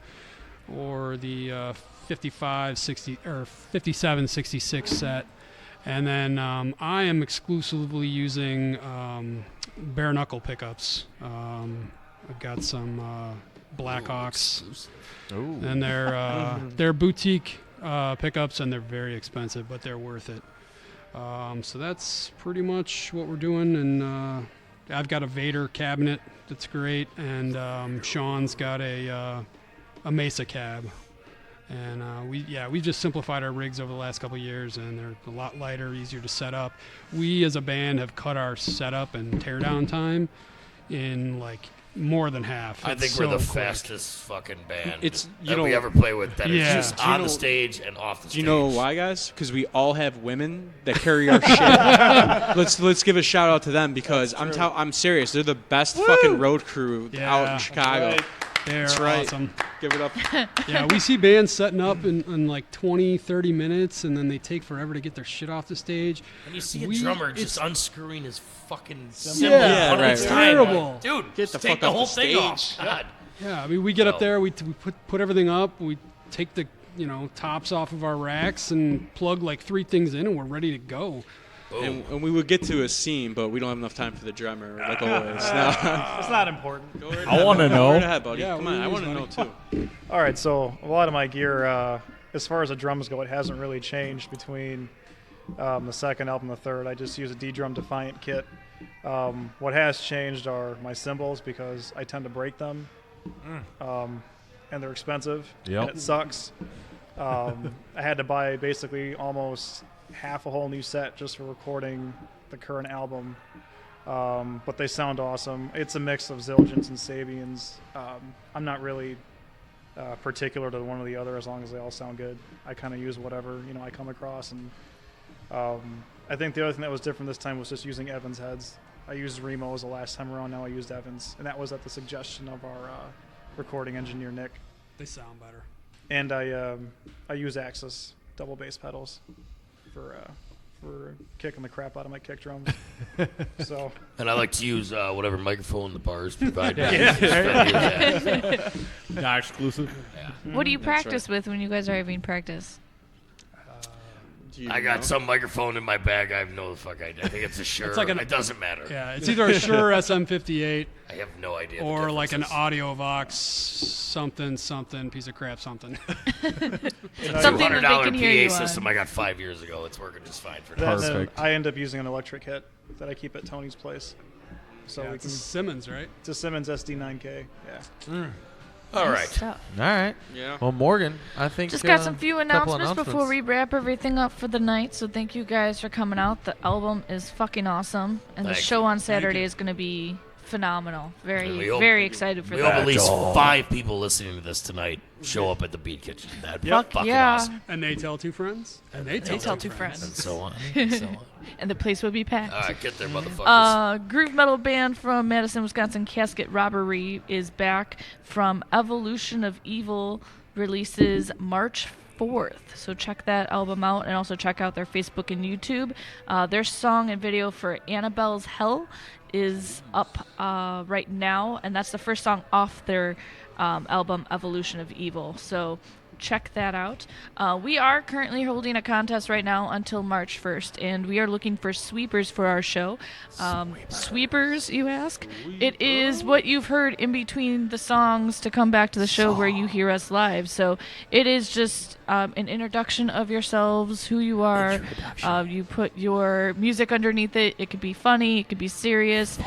Speaker 10: or the 55.60 or 57.66 set. And then I am exclusively using bare knuckle pickups. I've got some Blackhawks, and they're boutique pickups, and they're very expensive, but they're worth it. So that's pretty much what we're doing. And I've got a Vader cabinet that's great, and Sean's got a Mesa cab. And we just simplified our rigs over the last couple of years, and they're a lot lighter, easier to set up. We as a band have cut our setup and teardown time in like more than half.
Speaker 4: I
Speaker 10: It's
Speaker 4: think we're the
Speaker 10: so quick.
Speaker 4: fastest fucking band
Speaker 7: that
Speaker 4: we ever play with. That is
Speaker 10: Yeah.
Speaker 4: just on the stage and off the stage.
Speaker 7: Do you know why, guys? Because we all have women that carry our shit. Let's give a shout out to them, because I'm serious. They're the best fucking road crew out in Chicago.
Speaker 10: Right. They're
Speaker 7: That's right.
Speaker 10: awesome.
Speaker 7: Give it up.
Speaker 10: Yeah, we see bands setting up in like 20, 30 minutes, and then they take forever to get their shit off the stage.
Speaker 4: And you see a drummer just unscrewing his fucking cymbal
Speaker 10: Yeah,
Speaker 4: one at a
Speaker 10: it's
Speaker 4: time.
Speaker 10: terrible.
Speaker 4: Like, dude,
Speaker 7: Get the
Speaker 4: just take
Speaker 7: fuck
Speaker 4: the
Speaker 7: off
Speaker 4: whole
Speaker 7: the
Speaker 4: thing off.
Speaker 7: stage.
Speaker 4: God.
Speaker 10: Yeah, I mean, we get up there, we put everything up, we take the tops off of our racks and plug like 3 things in, and we're ready to go.
Speaker 7: And we would get to a scene, but we don't have enough time for the drummer, like always. No.
Speaker 8: It's not important.
Speaker 7: Go right
Speaker 11: I want to
Speaker 7: ahead.
Speaker 11: know.
Speaker 7: Go right ahead, buddy.
Speaker 10: Yeah,
Speaker 7: Come
Speaker 10: what
Speaker 7: on,
Speaker 10: do
Speaker 7: I
Speaker 10: you
Speaker 7: want to
Speaker 10: use,
Speaker 7: know too.
Speaker 8: All right, so a lot of my gear, as far as the drums go, it hasn't really changed between the second album, the third, I just use a D-Drum Defiant kit. What has changed are my cymbals because I tend to break them, and they're expensive,
Speaker 17: Yep.
Speaker 8: and it sucks. I had to buy basically almost half a whole new set just for recording the current album, but they sound awesome. It's a mix of Zildjians and Sabians. I'm not really particular to one or the other as long as they all sound good. I kind of use whatever I come across, and I think the other thing that was different this time was just using Evans heads. I used Remos the last time around. Now I used Evans, and that was at the suggestion of our recording engineer Nick.
Speaker 10: They sound better.
Speaker 8: And I use Axis double bass pedals for kicking the crap out of my kick drums. So.
Speaker 4: And I like to use whatever microphone the bars provide.
Speaker 11: Not exclusive.
Speaker 4: Yeah.
Speaker 5: What do you practice with when you guys are having practice?
Speaker 4: I got some microphone in my bag. I have no fuck idea. I think it's a Shure. It doesn't matter.
Speaker 10: Yeah, it's either a Shure SM58.
Speaker 4: I have no idea.
Speaker 10: Or like an AudioVox something piece of crap something.
Speaker 4: It's a $200 PA system I got 5 years ago. It's working just fine for now.
Speaker 8: Perfect. I end up using an electric hit that I keep at Tony's place. So
Speaker 10: yeah,
Speaker 8: we
Speaker 10: it's
Speaker 8: can
Speaker 10: a Simmons, right?
Speaker 8: It's a Simmons SD9K. Yeah.
Speaker 4: All right.
Speaker 17: All right.
Speaker 8: Yeah.
Speaker 17: Well, Morgan, I think
Speaker 5: Just got some few
Speaker 17: couple
Speaker 5: announcements before we wrap everything up for the night. So thank you guys for coming out. The album is fucking awesome, and the show on Saturday is going to be phenomenal. Very excited for that.
Speaker 4: We hope at least 5 people listening to this tonight show up at the Beat Kitchen. That'd be fucking awesome.
Speaker 10: And they tell 2 friends. And they tell 2 friends.
Speaker 4: And so on. And so on.
Speaker 5: And the place will be packed.
Speaker 4: All right, get there, motherfuckers.
Speaker 5: Groove metal band from Madison, Wisconsin, Casket Robbery, is back from Evolution of Evil, releases March 4th. So check that album out, and also check out their Facebook and YouTube. Their song and video for Annabelle's Hell is up right now, and that's the first song off their album Evolution of Evil. So check that out. We are currently holding a contest right now until March 1st, and we are looking for sweepers for our show. Sweepers, you ask? It is what you've heard in between the songs to come back to the show where you hear us live. So it is just an introduction of yourselves, who you are. You put your music underneath it. It could be funny, it could be serious.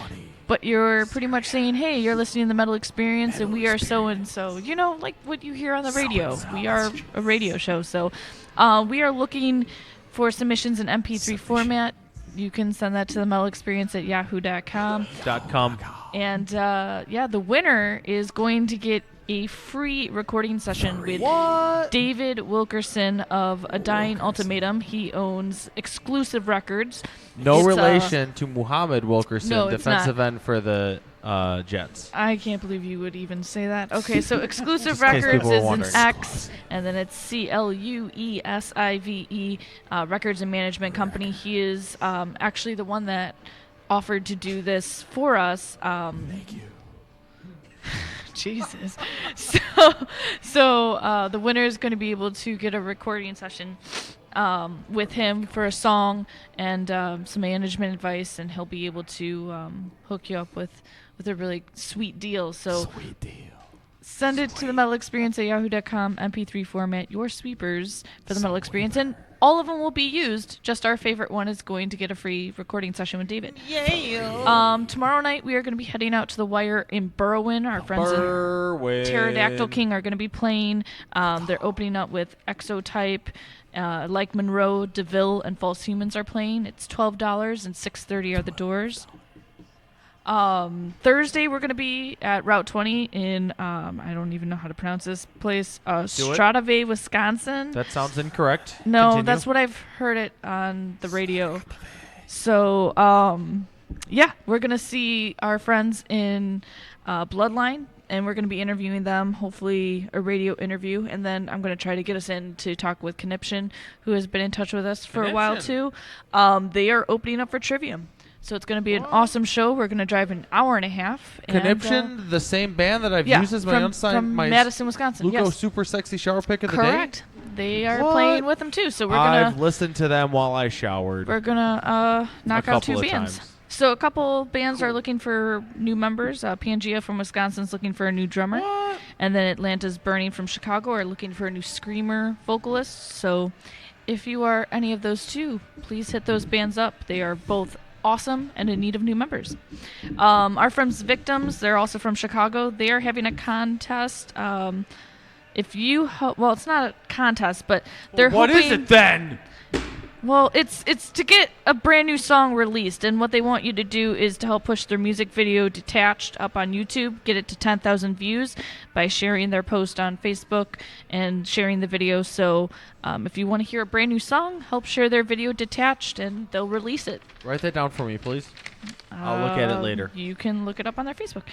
Speaker 5: But you're pretty much saying, hey, you're listening to the Metal Experience, and we are so-and-so. You know, like what you hear on the radio. We are a radio show. So we are looking for submissions in MP3 format. You can send that to the Metal Experience at yahoo.com. And, the winner is going to get a free recording session with David Wilkerson of A Dying Ultimatum. He owns Exclusive Records.
Speaker 17: No relation to Muhammad Wilkerson,
Speaker 5: No, it's
Speaker 17: defensive
Speaker 5: not.
Speaker 17: end for the Jets.
Speaker 5: I can't believe you would even say that. Okay, so Exclusive
Speaker 17: Just in case
Speaker 5: Records
Speaker 17: people were
Speaker 5: is an
Speaker 17: wondering.
Speaker 5: X, and then it's CLUESIVE, Records and Management Company. He is actually the one that offered to do this for us. Thank you. Jesus. So the winner is going to be able to get a recording session with him for a song and some management advice, and he'll be able to hook you up with a really sweet deal. So send it to the Metal Experience at yahoo.com, MP3 format, your sweepers for the Metal Experience, and all of them will be used. Just our favorite one is going to get a free recording session with David.
Speaker 2: Yeah.
Speaker 5: Tomorrow night we are going to be heading out to the Wire in Berwyn. Our friends in Pterodactyl King are going to be playing. They're opening up with Exotype. Like Monroe, DeVille, and False Humans are playing. It's $12 and $6.30 are the doors. Thursday we're going to be at Route 20 in, I don't even know how to pronounce this place, Stratave, Wisconsin.
Speaker 17: That sounds incorrect.
Speaker 5: No,
Speaker 17: Continue.
Speaker 5: that's what I've heard it on the radio. So, we're going to see our friends in Bloodline, and we're going to be interviewing them, hopefully a radio interview, and then I'm going to try to get us in to talk with Conniption, who has been in touch with us for a while too. They are opening up for Trivium. So it's going to be an awesome show. We're going to drive an hour and a half.
Speaker 17: Conniption, the same band that I've used as my
Speaker 5: from Madison, Wisconsin.
Speaker 17: Luco
Speaker 5: Yes.
Speaker 17: Super Sexy Shower Pick of the Day.
Speaker 5: Correct. They are playing with them too. So we're gonna
Speaker 17: I've listened to them while I showered.
Speaker 5: We're gonna knock out 2
Speaker 17: couple of
Speaker 5: bands.
Speaker 17: times.
Speaker 5: So a couple bands are looking for new members. Pangea from Wisconsin's looking for a new drummer, and then Atlanta's Burning from Chicago are looking for a new screamer vocalist. So if you are any of those two, please hit those bands up. They are both awesome and in need of new members. Our friends Victims, they're also from Chicago. They are having a contest. If you well, it's not a contest, but they're
Speaker 17: What
Speaker 5: hoping,
Speaker 17: is it then?
Speaker 5: Well, it's to get a brand new song released, and what they want you to do is to help push their music video Detached up on YouTube, get it to 10,000 views by sharing their post on Facebook and sharing the video. So if you want to hear a brand new song, help share their video Detached, and they'll release it.
Speaker 17: Write that down for me, please. I'll look at it later.
Speaker 5: You can look it up on their Facebook.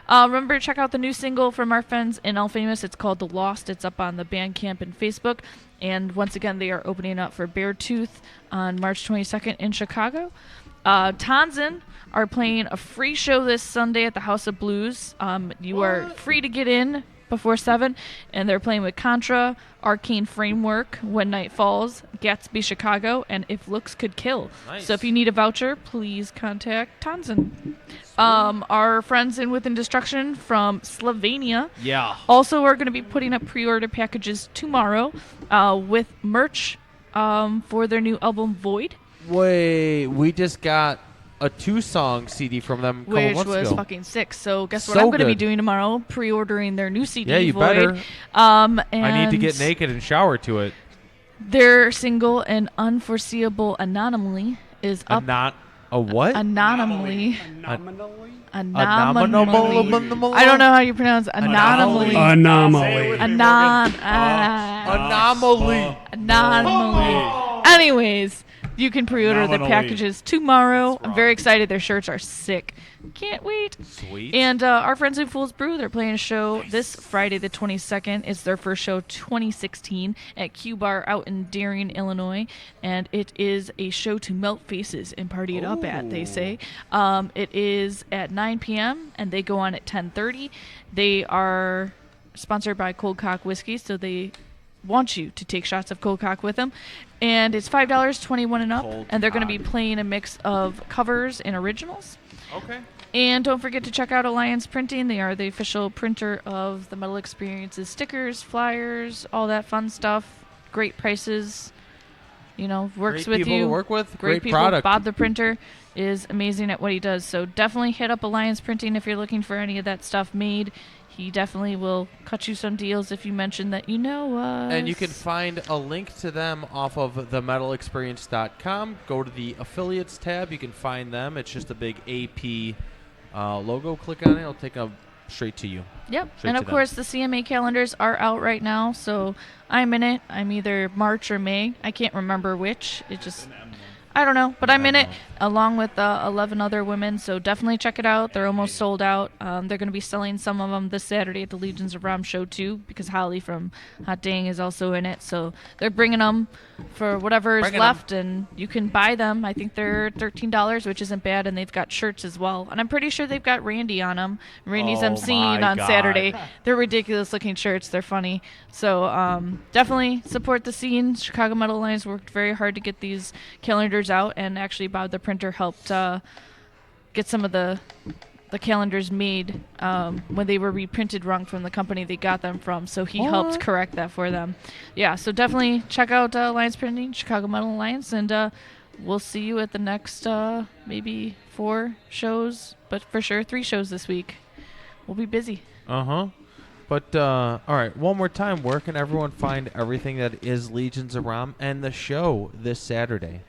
Speaker 5: Remember to check out the new single from our friends in All Famous. It's called The Lost. It's up on the Bandcamp and Facebook. And once again, they are opening up for Beartooth on March 22nd in Chicago. Tonson are playing a free show this Sunday at the House of Blues. You are free to get in before 7, and they're playing with Contra, Arcane Framework, When Night Falls, Gatsby Chicago, and If Looks Could Kill.
Speaker 17: Nice.
Speaker 5: So if you need a voucher, please contact Tonson. Our friends in Within Destruction from Slovenia also are going to be putting up pre-order packages tomorrow with merch for their new album Void.
Speaker 17: Wait, we just got a 2-song CD from them a couple
Speaker 5: Which
Speaker 17: months
Speaker 5: was
Speaker 17: ago.
Speaker 5: fucking sick. So guess what
Speaker 17: So
Speaker 5: I'm going to be
Speaker 17: good.
Speaker 5: doing tomorrow? Pre-ordering their new CD,
Speaker 17: Yeah, you
Speaker 5: Void.
Speaker 17: better.
Speaker 5: And
Speaker 17: I need to get naked and shower to it.
Speaker 5: their single, An Unforeseeable Anomaly, is up.
Speaker 17: A what?
Speaker 5: Anonymally.
Speaker 10: Anomaly?
Speaker 5: Anomaly. I don't know how you pronounce anomaly.
Speaker 10: Anomaly.
Speaker 5: Anomaly. Anyways, you can pre-order their
Speaker 10: Nominally.
Speaker 5: packages tomorrow. I'm very excited. Their shirts are sick. Can't wait.
Speaker 17: Sweet.
Speaker 5: And our friends at Fool's Brew, they're playing a show this Friday the 22nd. It's their first show 2016 at Q Bar out in Darien, Illinois. And it is a show to melt faces and party it up at, they say. It is at 9 p.m. and they go on at 10:30. They are sponsored by Cold Cock Whiskey, so they want you to take shots of Cold Cock with them. And it's $5, 21 and up. And they're going to be playing a mix of covers and originals.
Speaker 17: Okay.
Speaker 5: And don't forget to check out Alliance Printing. They are the official printer of the Metal Experiences stickers, flyers, all that fun stuff. Great prices. You know, works
Speaker 17: Great
Speaker 5: with
Speaker 17: people
Speaker 5: you.
Speaker 17: to work with.
Speaker 5: Great
Speaker 17: Great
Speaker 5: people.
Speaker 17: product.
Speaker 5: Bob the printer is amazing at what he does. So definitely hit up Alliance Printing if you're looking for any of that stuff made. He definitely will cut you some deals if you mention that you know us.
Speaker 17: And you can find a link to them off of themetalexperience.com. Go to the affiliates tab. You can find them. It's just a big AP logo. Click on it. It'll take them straight to you.
Speaker 5: Yep.
Speaker 17: Straight
Speaker 5: And
Speaker 17: to
Speaker 5: of
Speaker 17: them.
Speaker 5: course, the CMA calendars are out right now. So I'm in it. I'm either March or May. I can't remember which. It just, I don't know. But I'm in it along with 11 other women. So definitely check it out. They're almost sold out. They're going to be selling some of them this Saturday at the Legions of Raum show too, because Holly from Hot Dang is also in it. So they're bringing them for whatever is
Speaker 17: Bringing 'em.
Speaker 5: left, and you can buy them. I think they're $13, which isn't bad, and they've got shirts as well. And I'm pretty sure they've got Randy on them. Randy's
Speaker 17: Oh
Speaker 5: emceeing
Speaker 17: my
Speaker 5: on
Speaker 17: God.
Speaker 5: Saturday. They're ridiculous looking shirts. They're funny. So definitely support the scene. Chicago Metal Alliance worked very hard to get these calendars out, and actually Bob the printer helped get some of the calendars made when they were reprinted wrong from the company they got them from. So he helped correct that for them. Yeah, so definitely check out Alliance Printing, Chicago Metal Alliance, and we'll see you at the next maybe 4 shows, but for sure 3 shows this week. We'll be busy.
Speaker 17: But, all right, one more time. Where can everyone find everything that is Legions of Raum and the show this Saturday?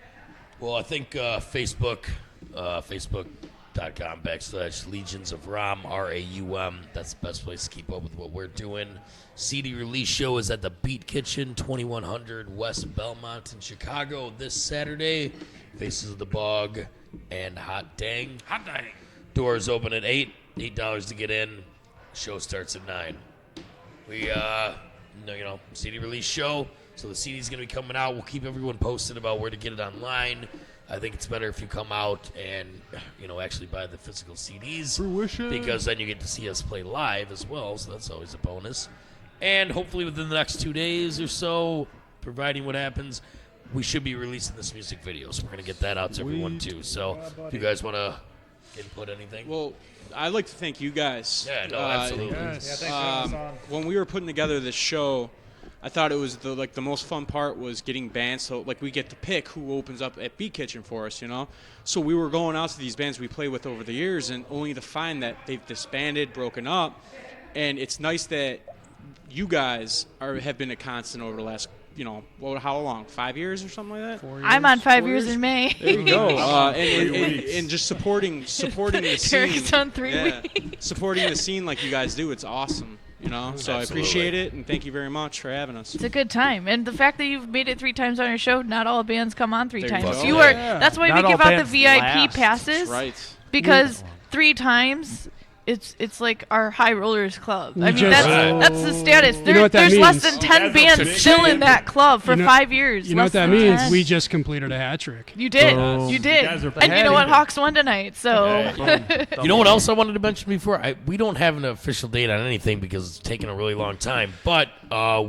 Speaker 4: Well, I think Facebook, facebook.com/Legions of Raum, RAUM. That's the best place to keep up with what we're doing. CD release show is at the Beat Kitchen, 2100 West Belmont in Chicago this Saturday. Faces of the Bog and Hot Dang.
Speaker 17: Hot Dang.
Speaker 4: Doors open at $8 to get in. Show starts at 9. We, CD release show. So the CD's going to be coming out. We'll keep everyone posted about where to get it online. I think it's better if you come out and, actually buy the physical CDs.
Speaker 17: Fruition.
Speaker 4: Because then you get to see us play live as well, so that's always a bonus. And hopefully within the next 2 days or so, providing what happens, we should be releasing this music video. So we're going to get that out to everyone too. So if you guys want to input anything.
Speaker 7: Well, I'd like to thank you guys.
Speaker 4: Yeah, no, absolutely.
Speaker 8: Yeah, thanks for having us on.
Speaker 7: When we were putting together this show, I thought it was the most fun part was getting bands. So like we get to pick who opens up at Beat Kitchen for us, you know. So we were going out to these bands we played with over the years, and only to find that they've disbanded, broken up. And it's nice that you guys have been a constant over the last, how long? 5 years or something like that? 4 years.
Speaker 5: I'm on 5 years in May.
Speaker 7: There you go. And just supporting the scene.
Speaker 5: Derek's on 3 weeks.
Speaker 7: Supporting the scene like you guys do, it's awesome. So
Speaker 4: Absolutely.
Speaker 7: I appreciate it, and thank you very much for having us.
Speaker 5: It's a good time, and the fact that you've made it 3 times on your show, not all bands come on 3
Speaker 7: There you
Speaker 5: times.
Speaker 7: go.
Speaker 5: You are. That's why
Speaker 17: Not
Speaker 5: we
Speaker 17: all
Speaker 5: give out the
Speaker 17: bands
Speaker 5: VIP
Speaker 17: last.
Speaker 5: passes.
Speaker 7: That's right.
Speaker 5: Because 3 times. It's like our high rollers club. I mean,
Speaker 10: just-
Speaker 5: that's the status.
Speaker 10: You know what that
Speaker 5: there's less
Speaker 10: means?
Speaker 5: than 10 bands still in that club for 5 years.
Speaker 10: You know what
Speaker 5: Less
Speaker 10: that
Speaker 5: than
Speaker 10: means?
Speaker 5: 10.
Speaker 10: We just completed a hat trick.
Speaker 5: You did.
Speaker 10: Boom.
Speaker 5: You did.
Speaker 10: You guys are
Speaker 5: And you know what?
Speaker 10: pathetic.
Speaker 5: Hawks won tonight. So.
Speaker 4: You know what else I wanted to mention before? We don't have an official date on anything because it's taken a really long time. But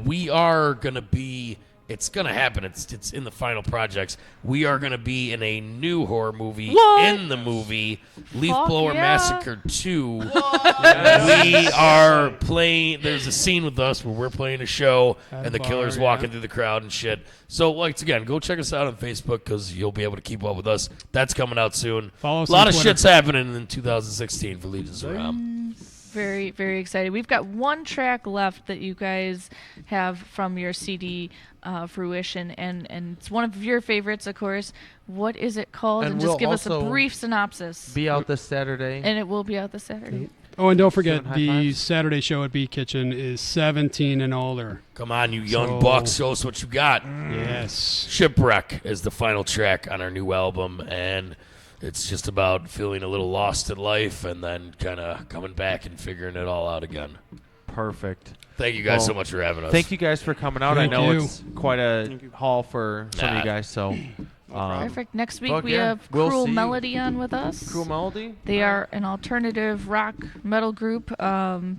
Speaker 4: we are going to be. It's going to happen. It's in the final projects. We are going to be in a new horror movie.
Speaker 5: What?
Speaker 4: In the movie Leaf
Speaker 5: Fuck
Speaker 4: Blower
Speaker 5: yeah.
Speaker 4: Massacre 2. We are playing. There's a scene with us where we're playing a show and the killer's walking through the crowd and shit. So, once again, go check us out on Facebook because you'll be able to keep up with us. That's coming out soon.
Speaker 10: Follow us
Speaker 4: a lot
Speaker 10: on
Speaker 4: of
Speaker 10: Twitter.
Speaker 4: shit's happening in 2016 for Legions of Raum.
Speaker 5: Very, very excited. We've got 1 track left that you guys have from your CD fruition, and it's one of your favorites, of course. What is it called? And just
Speaker 17: we'll
Speaker 5: give us a
Speaker 17: also
Speaker 5: brief synopsis.
Speaker 17: Be out this Saturday.
Speaker 5: And it will be out this Saturday.
Speaker 10: Oh, and don't forget,
Speaker 17: 7 high
Speaker 10: the
Speaker 17: fives.
Speaker 10: Saturday show at Beat Kitchen is 17 and older.
Speaker 4: Come on, you young
Speaker 10: So-
Speaker 4: bucks, show us what you got.
Speaker 10: Yes.
Speaker 4: Shipwreck is the final track on our new album, and it's just about feeling a little lost in life and then kind of coming back and figuring it all out again.
Speaker 17: Perfect.
Speaker 4: Thank you guys
Speaker 17: Well,
Speaker 4: so much for having us.
Speaker 17: Thank you guys for coming out.
Speaker 10: Thank
Speaker 17: I know
Speaker 10: you.
Speaker 17: it's quite a haul for some of
Speaker 4: Nah.
Speaker 17: you guys, so.
Speaker 5: Perfect. Next week
Speaker 17: fuck
Speaker 5: we
Speaker 17: yeah.
Speaker 5: have
Speaker 17: We'll
Speaker 5: Cruel
Speaker 17: see you.
Speaker 5: Melody on with us.
Speaker 17: Cruel Melody?
Speaker 5: They are an alternative rock metal group.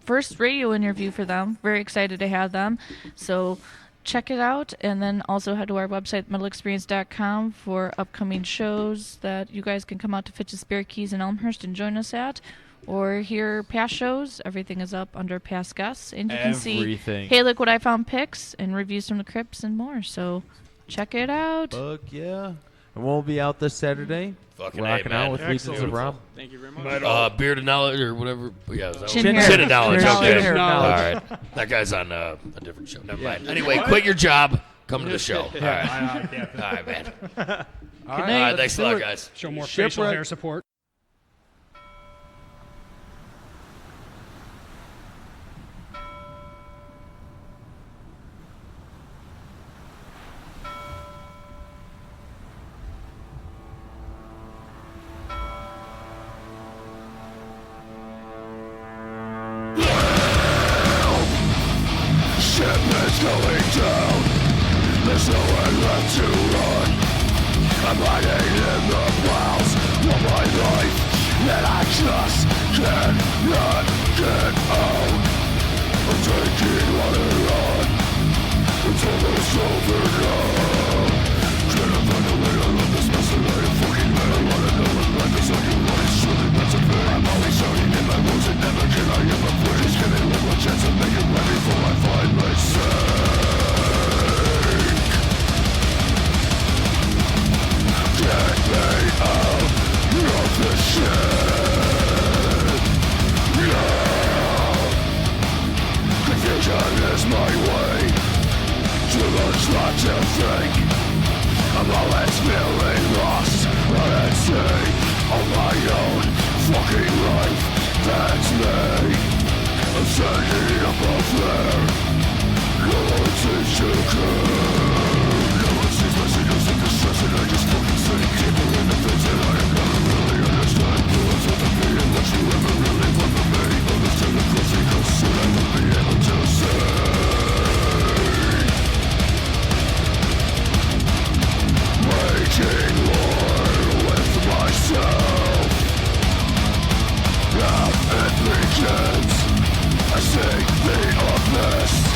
Speaker 5: First radio interview for them. Very excited to have them. So check it out, and then also head to our website, metalexperience.com, for upcoming shows that you guys can come out to Fitch's Bear Keys in Elmhurst and join us at, or hear past shows. Everything is up under past guests, and you can see
Speaker 17: Everything.
Speaker 5: Hey Look What I Found pics and reviews from the Crypts and more. So check it out.
Speaker 17: Fuck yeah. And we'll be out this Saturday.
Speaker 4: Fucking
Speaker 17: rocking
Speaker 4: A, man.
Speaker 17: out with Legions of Raum.
Speaker 7: Thank you very much.
Speaker 4: Beard of Knowledge or whatever. Yeah, is that
Speaker 5: Chin
Speaker 4: what-
Speaker 5: Hair.
Speaker 4: Chin of Knowledge.
Speaker 5: Chin
Speaker 4: Okay.
Speaker 5: Hair
Speaker 4: All
Speaker 5: Knowledge.
Speaker 4: right. That guy's on a different show. Never mind. Anyway, quit your job. Come to the show. All right. All right, man.
Speaker 17: All
Speaker 4: All right, thanks a lot,
Speaker 17: do it.
Speaker 4: guys.
Speaker 10: Show more facial
Speaker 17: Shipwreck.
Speaker 10: hair support.
Speaker 14: Ship is going down. There's nowhere left to run. I'm hiding in the clouds of my life, and I just cannot get out. I'm taking what I run. It's almost over now. Trying to find a way out of this mess, and I am fucking mad. I wanna know what life is like and what it's truly meant to be. I'm always shouting in my words and never can I hear my praise. Give me one more chance to make it right before I find myself. Get me out of this shit. Yeah. Confusion is my way to learn not to think. I'm always feeling lost at sea on my own fucking life. That's me. I'm standing above there. No one seems to care. No one sees my signals of distress, and I just fucking think. People in the things that I am never really understand. No one's with me and what you ever really want from me. Understand the closing, cause soon I will be able to say. Making war with myself. Now it begins. I see the abyss.